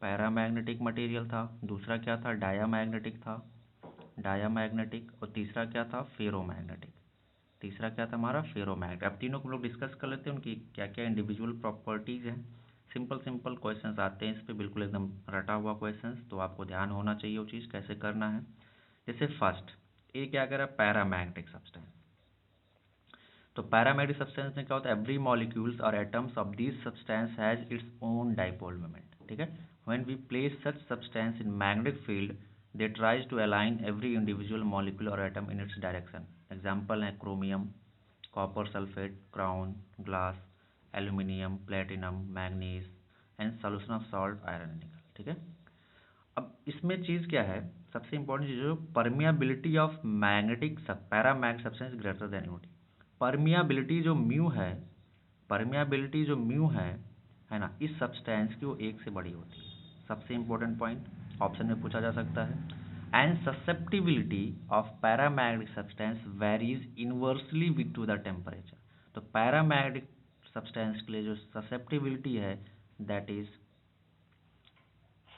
पैरामैग्नेटिक मटेरियल था। दूसरा क्या था, डायामैग्नेटिक था, डायामैग्नेटिक। और तीसरा क्या था, फेरोमैग्नेटिक, तीसरा क्या था हमारा, फेरोमैग्नेटिक। अब तीनों को हम लोग डिस्कस कर लेते हैं, उनकी क्या क्या इंडिविजुअल प्रॉपर्टीज़ हैं। सिंपल सिंपल क्वेश्चंस आते हैं इस पर, बिल्कुल एकदम रटा हुआ क्वेश्चंस, तो आपको ध्यान होना चाहिए वो चीज़ कैसे करना है। जैसे फर्स्ट ये क्या कह रहा है, पैरामैग्नेटिक सब्सटेंस। तो पैरामैग्नेटिक सब्सटेंस में क्या होता है, एवरी मॉलिक्यूल्स और atoms of this substance has its own dipole moment, ठीक है। When we place such substance in magnetic field they tries to align every individual molecule और atom in its direction. Example है chromium, copper sulphate, crown, glass, aluminium, platinum, manganese and solution of salt, iron, nickel, ठीक है। अब इसमें चीज़ क्या है, सबसे important चीज़ जो permeability of magnetic paramagnetic substance greater than unity. Permeability जो म्यू है, परमियाबिलिटी जो म्यू है ना, इस सब्सटेंस की वो एक से बड़ी होती है। सबसे इंपॉर्टेंट पॉइंट ऑप्शन में पूछा जा सकता है। And susceptibility of paramagnetic substance varies inversely with to the temperature. तो पैरामैग्नेटिक सब्सटेंस के लिए जो ससेप्टिबिलिटी है that is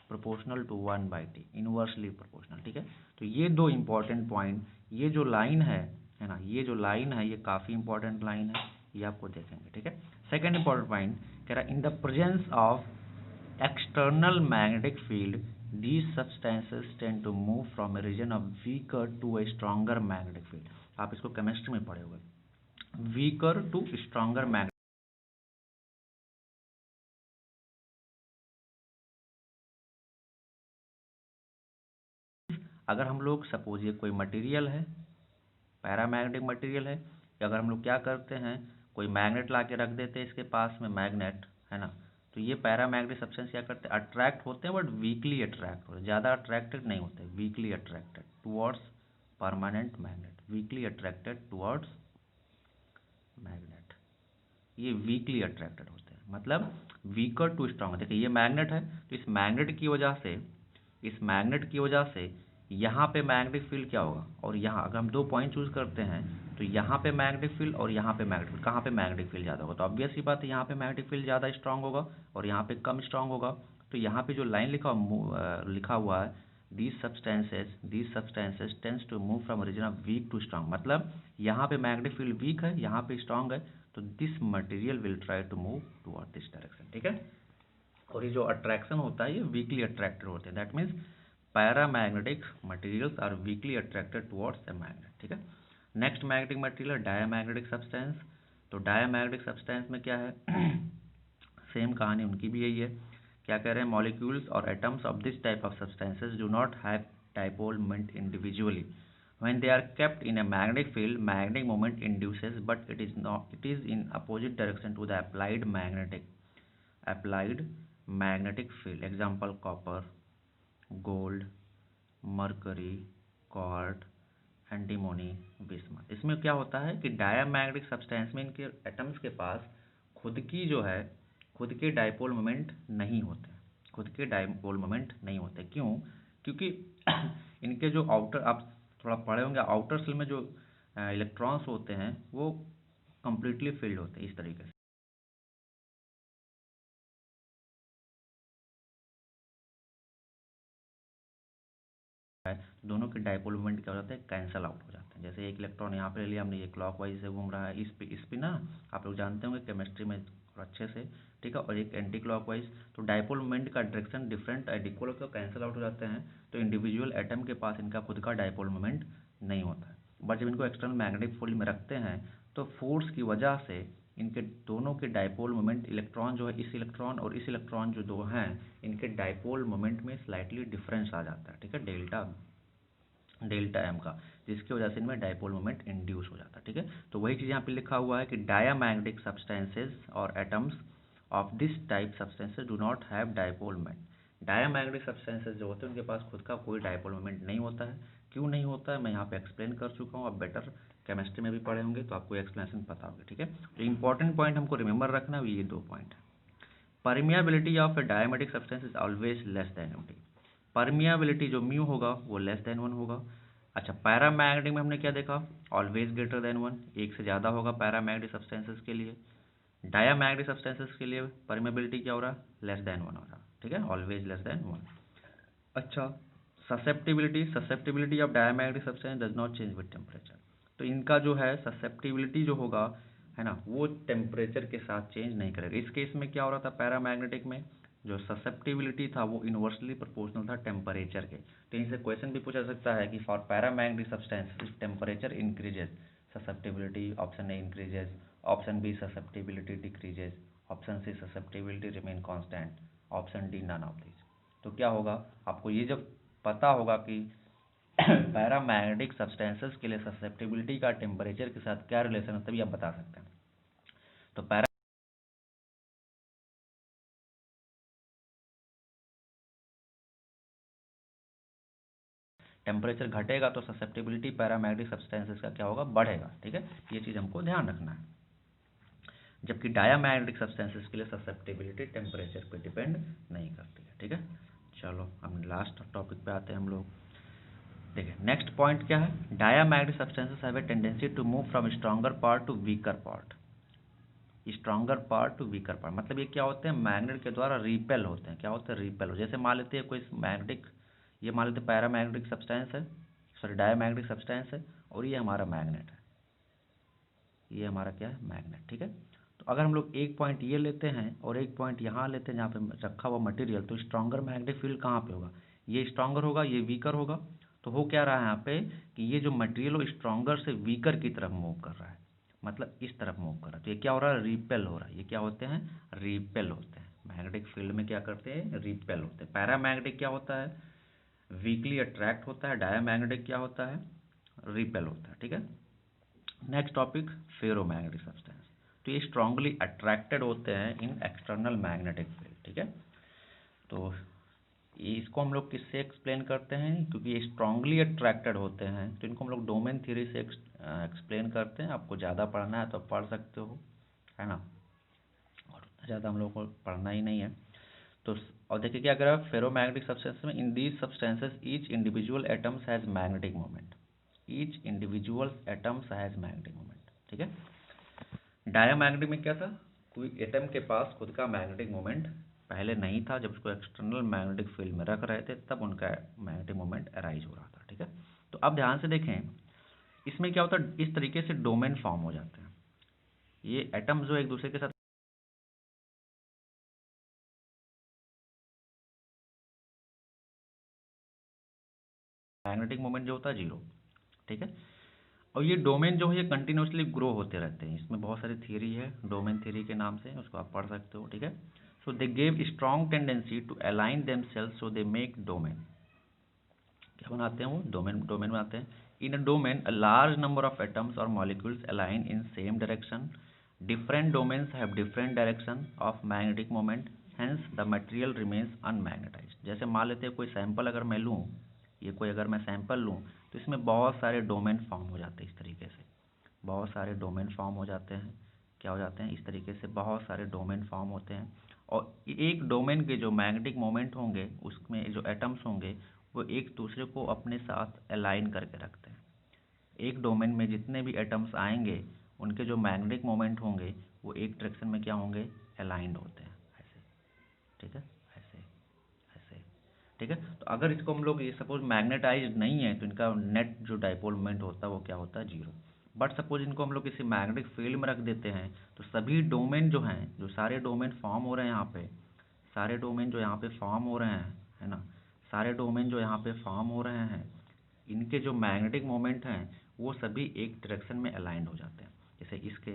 proportional to 1/t, inversely proportional, ठीक है। तो ये दो इंपॉर्टेंट पॉइंट, ये जो लाइन है ना, ये जो लाइन है ये काफ़ी इंपॉर्टेंट लाइन है, ये आपको देखेंगे, ठीक है। सेकेंड इंपॉर्टेंट पॉइंट कह रहा है, in the presence of external magnetic field these substances tend to move from a region of weaker to a stronger magnetic field. आप इसको केमिस्ट्री में पढ़े होंगे, वीकर टू स्ट्रॉन्गर मैग्नेटिक। अगर हम लोग सपोज ये कोई मटेरियल है, पैरामैग्नेटिक मटेरियल है, कि अगर हम लोग क्या करते हैं, कोई मैग्नेट ला के रख देते हैं इसके पास में, मैग्नेट है ना, तो ये पैरामैग्नेटिक सब्सटेंस क्या करते हैं, अट्रैक्ट होते हैं, बट वीकली अट्रैक्ट होते हैं, ज़्यादा अट्रैक्टेड नहीं होते, weekly attracted towards permanent magnet, weekly attracted towards magnet, ये वीकली अट्रैक्टेड होते हैं, मतलब वीकर टू स्ट्रॉन्ग। देखिए ये मैग्नेट है, तो इस मैग्नेट की वजह से, इस मैग्नेट की वजह से यहाँ पे मैग्नेटिक फील्ड क्या होगा, और यहाँ अगर हम 2 पॉइंट चूज करते हैं तो यहाँ पे मैग्नेटिक फील्ड और यहाँ पे मैग्नेटिक फील्ड, कहाँ पे मैग्नेटिक फील्ड ज़्यादा होगा, तो ऑब्वियस ही बात है यहाँ पे मैग्नेटिक फील्ड ज़्यादा स्ट्रांग होगा और यहाँ पे कम स्ट्रांग होगा। तो यहाँ पे जो लाइन लिखा हुआ है, these substances tends to move from region of weak to strong, मतलब यहाँ पे मैग्नेटिक फील्ड वीक है, यहाँ पे स्ट्रांग है, तो this material will try to move toward this direction, ठीक है। और ये जो अट्रैक्शन होता है ये वीकली अट्रैक्टेड होते हैं, that means paramagnetic materials are weakly attracted towards the magnet, ठीक है। Next magnetic material diamagnetic substance. तो डायामैग्नेटिक सब्सटेंस में क्या है सेम कहानी उनकी भी यही है। क्या कह रहे हैं, मॉलिक्यूल्स और atoms of this type of substances do not have dipole moment individually, when they are kept in a magnetic field, magnetic moment induces, but it is in opposite direction to the applied magnetic field. Example, copper, gold, mercury, quartz, antimony, bismuth. इसमें क्या होता है कि diamagnetic substance में इनके atoms के पास खुद के डाइपोल मोमेंट नहीं होते, क्यों, क्योंकि इनके जो आउटर, आप थोड़ा पढ़े होंगे, आउटर सेल में जो इलेक्ट्रॉन्स होते हैं वो कंप्लीटली फिल्ड होते हैं इस तरीके से। दोनों के डाइपोल मोमेंट क्या हो जाते हैं, कैंसल आउट हो जाते हैं। जैसे एक इलेक्ट्रॉन यहाँ पे ले लिया हमने, ये क्लॉकवाइज से घूम रहा है, इस पे ना आप लोग जानते होंगे केमिस्ट्री में अच्छे से, ठीक है, और एक एंटी क्लॉकवाइज, तो डाइपोल मोमेंट का डायरेक्शन डिफरेंट इक्वल होता है, कैंसल आउट हो जाते हैं। तो इंडिविजुअल एटम के पास इनका खुद का डाइपोल मोमेंट नहीं होता है, बट जब इनको एक्सटर्नल मैग्नेटिक फील्ड में रखते हैं तो फोर्स की वजह से इनके दोनों के डाइपोल मोमेंट, इलेक्ट्रॉन जो है, इस इलेक्ट्रॉन और इस इलेक्ट्रॉन जो दो हैं, इनके डाइपोल मोमेंट में स्लाइटली डिफरेंस आ जाता है, ठीक है, डेल्टा एम का, जिसकी वजह से इनमें डाइपोल मोमेंट इंड्यूस हो जाता है, ठीक है। तो वही चीज़ यहाँ पे लिखा हुआ है कि डायामैग्नेटिक सब्सटेंसेज और atoms of this type substances do not have dipole moment. Diamagnetic substances जो होते हैं उनके पास खुद का कोई डाइपोल मोमेंट नहीं होता है। क्यों नहीं होता है मैं यहाँ पे एक्सप्लेन कर चुका हूँ, आप बेटर केमिस्ट्री में भी पढ़े होंगे तो आपको एक्सप्लेनेशन पता होगी, ठीक है। तो इंपॉर्टेंट पॉइंट हमको रिमेंबर रखना है, ये 2 पॉइंट है। Permeability of A डायमेटिक substance is always less than UT. Permeability जो म्यू होगा वो लेस देन 1 होगा। अच्छा, पैरामैग्नेटिक में हमने क्या देखा, ऑलवेज ग्रेटर देन 1, एक से ज़्यादा होगा पैरामैग्नेटिक सब्सटेंसेस के लिए। डायामैग्नेटिक सब्सटेंसेस के लिए परमियाबिलिटी क्या हो रहा है, लेस देन 1 हो रहा, ठीक है, ऑलवेज लेस देन 1। अच्छा, susceptibility of diamagnetic substance does not change with temperature. तो इनका जो है ससेप्टिबिलिटी जो होगा, है ना, वो टेम्परेचर के साथ चेंज नहीं करेगा। इस केस में क्या हो रहा था, पैरामैग्नेटिक में जो ससेप्टिबिलिटी था वो इन्वर्सली प्रोपोर्शनल था टेम्परेचर के। तो इनसे क्वेश्चन भी पूछा सकता है कि for paramagnetic substance if temperature increases susceptibility, option A increases, option B susceptibility decreases, option C susceptibility remain constant, option D none of this. तो क्या होगा, आपको ये जब पता होगा कि पैरामैग्नेटिक सब्सटेंसेस के लिए ससेप्टिबिलिटी का टेम्परेचर के साथ क्या रिलेशन है, तभी आप बता सकते हैं। तो टेम्परेचर घटेगा तो ससेप्टिबिलिटी पैरामैग्नेटिक सब्सटेंसेस का क्या होगा, बढ़ेगा, ठीक है, ये चीज़ हमको ध्यान रखना है। जबकि डायामैग्नेटिक सब्सटेंसेस के लिए ससेप्टिबिलिटी टेम्परेचर पे डिपेंड नहीं करती है, ठीक है। चलो हम लास्ट टॉपिक पे आते हैं हम लोग। देखिए नेक्स्ट पॉइंट क्या है, diamagnetic substances have a tendency to move from stronger part to weaker part. Stronger part to weaker part मतलब ये क्या होते हैं, मैग्नेट के द्वारा रिपेल होते हैं। क्या होते हैं, रिपेल हो। जैसे मान लेते हैं कोई मैग्नेटिक, ये मान लेते हैं पैरामैग्नेटिक सब्सटेंस है, सॉरी डायामैग्नेटिक सब्सटेंस है, और ये हमारा मैग्नेट है, ये हमारा क्या है, मैग्नेट, ठीक है। तो अगर हम लोग एक पॉइंट ये लेते हैं और एक पॉइंट यहाँ लेते हैं जहाँ पे रखा हुआ मटेरियल, तो स्ट्रॉन्गर मैग्नेटिक फील्ड कहाँ पे होगा, ये स्ट्रॉन्गर होगा, ये वीकर होगा। तो हो क्या रहा है यहाँ पे कि ये जो मटेरियल वो स्ट्रॉन्गर से वीकर की तरफ मूव कर रहा है, मतलब इस तरफ मूव कर रहा है। तो ये क्या हो रहा है, रिपेल हो रहा है। ये क्या होते हैं, रिपेल होते हैं। मैग्नेटिक फील्ड में क्या करते हैं, रिपेल होते हैं। पैरामैग्नेटिक क्या होता है, वीकली अट्रैक्ट होता है। डायामैग्नेटिक क्या होता है, रिपेल होता है, ठीक है। Next topic, ferromagnetic substance. तो ये स्ट्रांगली अट्रैक्टेड होते हैं इन एक्सटर्नल मैग्नेटिक फील्ड, ठीक है। तो इसको हम लोग किससे एक्सप्लेन करते हैं, क्योंकि ये स्ट्रांगली अट्रैक्टेड होते हैं तो इनको हम लोग डोमेन थ्योरी से एक्सप्लेन करते हैं। आपको ज़्यादा पढ़ना है तो पढ़ सकते हो, है ना, और ज़्यादा हम लोग को पढ़ना ही नहीं है। तो और देखिए क्या कह रहा है, फेरोमैग्नेटिक सब्सटेंस में in these substances each individual atoms has magnetic moment, each individual atoms has magnetic moment, ठीक है। डायमैग्नेटिक में क्या था, कोई एटम के पास खुद का मैग्नेटिक मोमेंट पहले नहीं था, जब उसको एक्सटर्नल मैग्नेटिक फील्ड में रख रहे थे तब उनका मैग्नेटिक मोमेंट अराइज हो रहा था, ठीक है। तो अब ध्यान से देखें, इसमें क्या होता है, इस तरीके से डोमेन फॉर्म हो जाते हैं, ये एटम जो एक दूसरे के साथ मैग्नेटिक मोमेंट जो होता है जीरो, ठीक है। और ये डोमेन जो है ये कंटिन्यूसली ग्रो होते रहते हैं, इसमें बहुत सारी थियरी है डोमेन थियरी के नाम से, उसको आप पढ़ सकते हो, ठीक है। So they gave strong tendency to align themselves, so they make domain, क्या बनाते हैं वो, डोमेन बनाते हैं। In a domain a large number of atoms और molecules align in same direction, different domains have different direction of magnetic moment, hence the material remains unmagnetised. जैसे मान लेते हैं कोई सैंपल अगर मैं लूँ, ये कोई अगर मैं सैंपल लूँ तो इसमें बहुत सारे डोमेन फॉर्म हो जाते हैं, इस तरीके से बहुत सारे डोमेन फॉर्म हो जाते हैं, क्या हो जाते हैं, इस तरीके से बहुत सारे डोमेन फॉर्म होते हैं। और एक डोमेन के जो मैग्नेटिक मोमेंट होंगे उसमें जो एटम्स होंगे वो एक दूसरे को अपने साथ अलाइन करके रखते हैं। एक डोमेन में जितने भी एटम्स आएंगे उनके जो मैग्नेटिक मोमेंट होंगे वो एक डायरेक्शन में क्या होंगे, अलाइंड होते हैं, ऐसे, ठीक है, ऐसे ऐसे, ठीक है। तो अगर इसको हम लोग ये सपोज मैग्नेटाइज नहीं है तो इनका नेट जो डाइपोल मोमेंट होता है वो क्या होता है, जीरो। बट सपोज इनको हम लोग किसी मैग्नेटिक फील्ड में रख देते हैं तो सभी डोमेन जो हैं, जो सारे डोमेन फॉर्म हो रहे हैं यहाँ पे, सारे डोमेन जो यहाँ पे फॉर्म हो रहे हैं, है ना, सारे डोमेन जो यहाँ पे फॉर्म हो रहे हैं इनके जो मैग्नेटिक मोमेंट हैं वो सभी एक डायरेक्शन में अलाइंड हो जाते हैं। जैसे इसके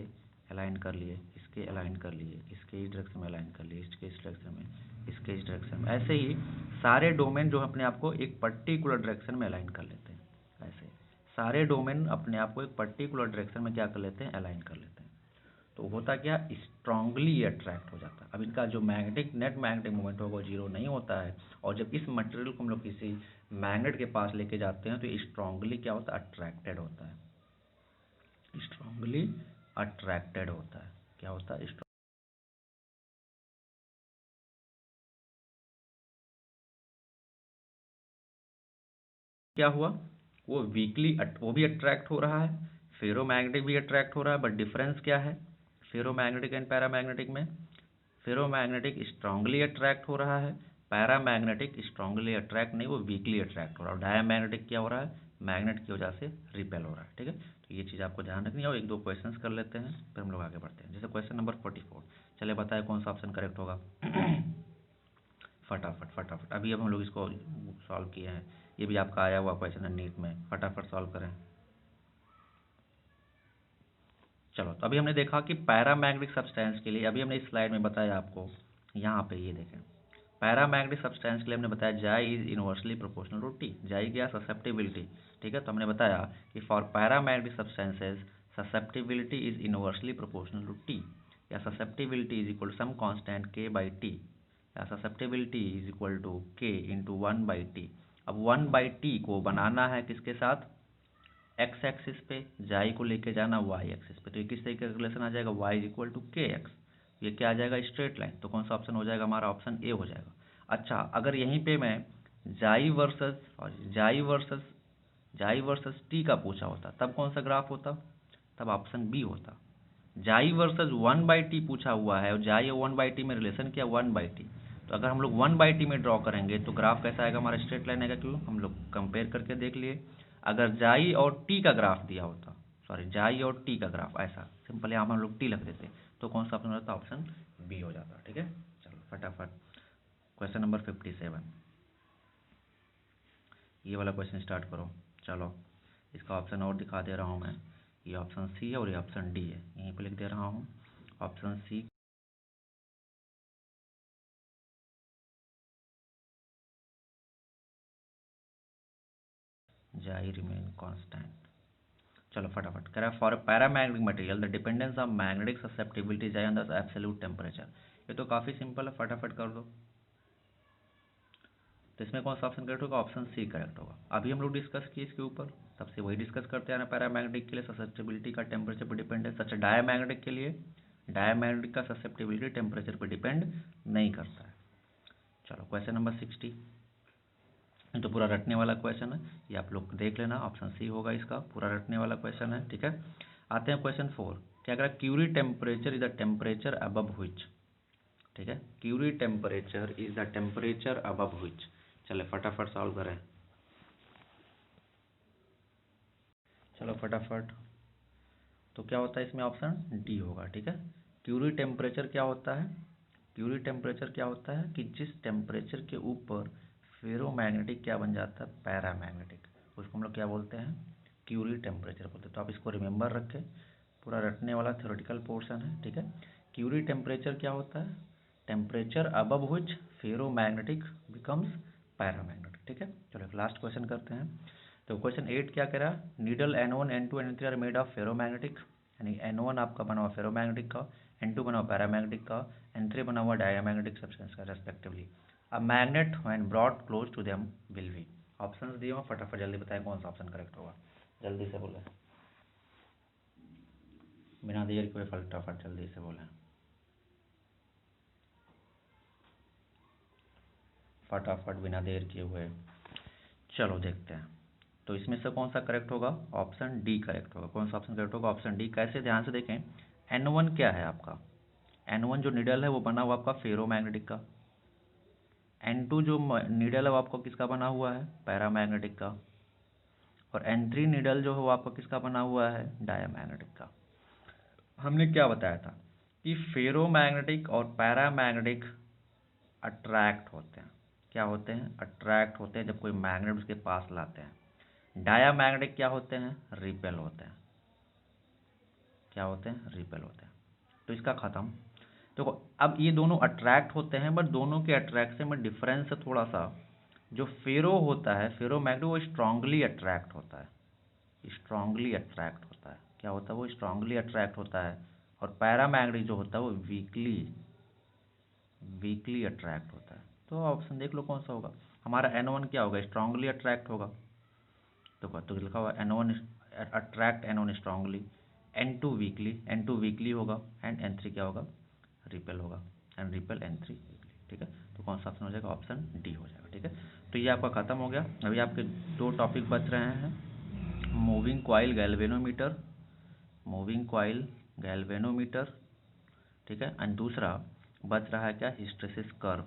अलाइन कर लिए, इसके अलाइन कर लिए, इसके इस डायरेक्शन में अलाइन कर लिए, इसके इस डायरेक्शन में, इसके इस डायरेक्शन में, ऐसे ही सारे डोमेन जो अपने आप को एक पर्टिकुलर डायरेक्शन में अलाइन कर लेते हैं। ऐसे सारे डोमेन अपने आप को एक पर्टिकुलर डायरेक्शन में क्या कर लेते हैं, अलाइन कर लेते हैं। तो होता क्या, स्ट्रांगली अट्रैक्ट हो जाता है। अब इनका जो मैग्नेटिक नेट मैग्नेटिक मोमेंट होगा वो जीरो नहीं होता है, और जब इस मटेरियल को हम लोग किसी मैग्नेट के पास लेके जाते हैं तो ये स्ट्रांगली क्या होता है, अट्रैक्टेड होता है, स्ट्रांगली अट्रैक्टेड होता है, क्या होता है, क्या हुआ, वो वो भी अट्रैक्ट हो रहा है, फेरोमैग्नेटिक भी अट्रैक्ट हो रहा है, बट डिफरेंस क्या है फेरोमैग्नेटिक एंड पैरामैग्नेटिक में, फेरोमैग्नेटिक स्ट्रांगली अट्रैक्ट हो रहा है, पैरामैग्नेटिक स्ट्रांगली अट्रैक्ट नहीं, वो वीकली अट्रैक्ट हो रहा है, और डायमैग्नेटिक क्या हो रहा है, मैग्नेट की वजह से रिपेल हो रहा है, ठीक है। तो ये चीज़ आपको ध्यान रखनी है, और एक दो क्वेश्चन कर लेते हैं फिर हम लोग आगे बढ़ते हैं। जैसे क्वेश्चन नंबर 44, चलिए बताए कौन सा ऑप्शन करेक्ट होगा। फटाफट फटाफट, अभी अब हम लोग इसको सॉल्व किए हैं, ये भी आपका आया हुआ क्वेश्चन है नीट में, फटाफट सॉल्व करें। चलो, तो अभी हमने देखा कि पैरामैग्नेटिक सब्सटेंस के लिए, अभी हमने इस स्लाइड में बताया आपको, यहाँ पे ये देखें, पैरामैग्नेटिक सब्सटेंस के लिए हमने बताया chi is inversely proportional to T, chi क्या, ससेप्टिबिलिटी, ठीक है। तो हमने बताया कि for paramagnetic substances susceptibility is inversely proportional to T, या susceptibility is equal to some constant K by T, या susceptibility is equal to K into 1/t। अब 1/t को बनाना है किसके साथ, एक्स एक्सिस पे, जाई को लेके जाना वाई एक्सिस पे, तो ये किस तरीके का रिलेशन आ जाएगा, वाई इज इक्वल टू के एक्स, ये क्या आ जाएगा, स्ट्रेट लाइन। तो कौन सा ऑप्शन हो जाएगा हमारा, ऑप्शन ए हो जाएगा। अच्छा, अगर यहीं पे मैं जाई वर्सेस टी का पूछा होता तब कौन सा ग्राफ होता, तब ऑप्शन बी होता। जाई वर्सेस 1/t पूछा हुआ है और जाई और 1/t में रिलेशन क्या, 1/t, तो अगर हम लोग 1/t में ड्रॉ करेंगे तो ग्राफ कैसा आएगा हमारा, स्ट्रेट लाइन आएगा। क्यों, हम लोग कंपेयर करके देख लिए, अगर जाई और टी का ग्राफ दिया होता, सॉरी जाई और टी का ग्राफ ऐसा सिंपल, यहाँ हम लोग टी रख देते तो कौन सा ऑप्शन होता, ऑप्शन बी हो जाता, ठीक है। चलो फटाफट क्वेश्चन नंबर 57, ये वाला क्वेश्चन स्टार्ट करो। चलो, इसका ऑप्शन और दिखा दे रहा हूँ मैं, ये ऑप्शन सी है और ये ऑप्शन डी है, यहीं पे लिख दे रहा हूँ ऑप्शन सी, जाई रिमेन कांस्टेंट। चलो फटाफट कह रहा है, for paramagnetic material the dependence of magnetic susceptibility जाई ऑन द एब्सोल्यूट टेम्परेचर। ये तो काफ़ी सिंपल है, फटाफट कर दो। तो इसमें कौन सा ऑप्शन करेक्ट होगा, ऑप्शन सी करेक्ट होगा। अभी हम लोग डिस्कस किए इसके ऊपर, तब से वही डिस्कस करते हैं ना, पैरामैग्नेटिक के लिए ससेप्टिबिलिटी का टेम्परेचर पर डिपेंडेंस। अच्छा, डायमैग्नेटिक के लिए, डायमैग्नेटिक का ससेप्टिबिलिटी टेम्परेचर पर डिपेंड नहीं करता है। चलो क्वेश्चन नंबर 60, तो पूरा रटने वाला क्वेश्चन है, ये आप लोग देख लेना, ऑप्शन सी होगा इसका, पूरा रटने वाला क्वेश्चन है, ठीक है। आते हैं क्वेश्चन 4, क्या कह रहा है, Curie temperature is the temperature above which, ठीक है, Curie temperature is the temperature above which. चले फटाफट सॉल्व करें, चलो फटाफट। तो क्या होता है इसमें, ऑप्शन डी होगा, ठीक है। क्यूरी टेम्परेचर क्या होता है, क्यूरी टेम्परेचर क्या होता है कि जिस टेम्परेचर के ऊपर फेरोमैग्नेटिक क्या बन जाता है, पैरामैग्नेटिक, उसको हम लोग क्या बोलते हैं, क्यूरी टेम्परेचर बोलते हैं। तो आप इसको रिमेंबर रखें, पूरा रटने वाला थ्योरेटिकल पोर्शन है, ठीक है। क्यूरी टेम्परेचर क्या होता है, temperature above which ferromagnetic becomes paramagnetic, ठीक है। चलो एक लास्ट क्वेश्चन करते हैं। तो क्वेश्चन 8 क्या कह रहा है, needle N1 N2 N3 are made of ferromagnetic, यानी N1 आपका बना हुआ फेरोमैग्नेटिक का, N2 बना हुआ पैरामैग्नेटिक का, N3 बना हुआ डायमैग्नेटिक सब्सटेंस का respectively. A magnet when brought close to them will be. Options दिए हो, फटाफट जल्दी बताएं कौन सा ऑप्शन करेक्ट होगा, जल्दी से बोलें, बिना देर के फटाफट जल्दी से बोलें, फटाफट बिना देर किए हुए। चलो देखते हैं, तो इसमें से कौन सा करेक्ट होगा, ऑप्शन डी करेक्ट होगा। कौन सा ऑप्शन करेक्ट होगा, ऑप्शन डी। कैसे, ध्यान से देखें, N1 क्या है आपका, N1 जो नीडल है वो बना हुआ आपका फेरोमैग्नेटिक का, N2 जो नीडल है वो आपको किसका बना हुआ है, पैरामैग्नेटिक का, और N3 नीडल जो है वो आपका किसका बना हुआ है, डायमैग्नेटिक का। हमने क्या बताया था कि फेरोमैग्नेटिक और पैरामैग्नेटिक अट्रैक्ट होते हैं, क्या होते हैं, अट्रैक्ट होते हैं जब कोई मैग्नेट उसके पास लाते हैं। डायामैग्नेटिक क्या होते हैं, रिपेल होते हैं, क्या होते हैं, रिपेल होते हैं। तो इसका खत्म। तो अब ये दोनों अट्रैक्ट होते हैं, बट दोनों के अट्रैक्शन में डिफरेंस है थोड़ा सा। जो फेरो होता है, फेरोमैग्नेटिक, वो स्ट्रांगली अट्रैक्ट होता है, स्ट्रांगली अट्रैक्ट होता है, क्या होता है, वो स्ट्रांगली अट्रैक्ट होता है। और पैरामैग्नेटिक जो होता है वो वीकली अट्रैक्ट होता है। तो ऑप्शन देख लो कौन सा होगा, हमारा N1 क्या होगा, स्ट्रांगली अट्रैक्ट होगा, तो लिखा हुआ N1 attract, N1 strongly, N2 weekly होगा, एंड N3 क्या होगा, रिपेल होगा, एंड रिपेल N3 वीकली, ठीक है। तो कौन सा ऑप्शन हो जाएगा, ऑप्शन डी हो जाएगा, ठीक है। तो ये आपका खत्म हो गया। अभी आपके दो टॉपिक बच रहे हैं, moving coil galvanometer, moving coil galvanometer, ठीक है, एंड दूसरा बच रहा है क्या, हिस्टेरेसिस कर्व,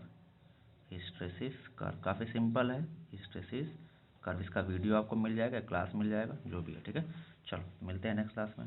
हिस्टेरेसिस कर्व काफ़ी सिंपल है, हिस्टेरेसिस कर्व। इसका वीडियो आपको मिल जाएगा, क्लास मिल जाएगा, जो भी है, ठीक है। चलो मिलते हैं नेक्स्ट क्लास में।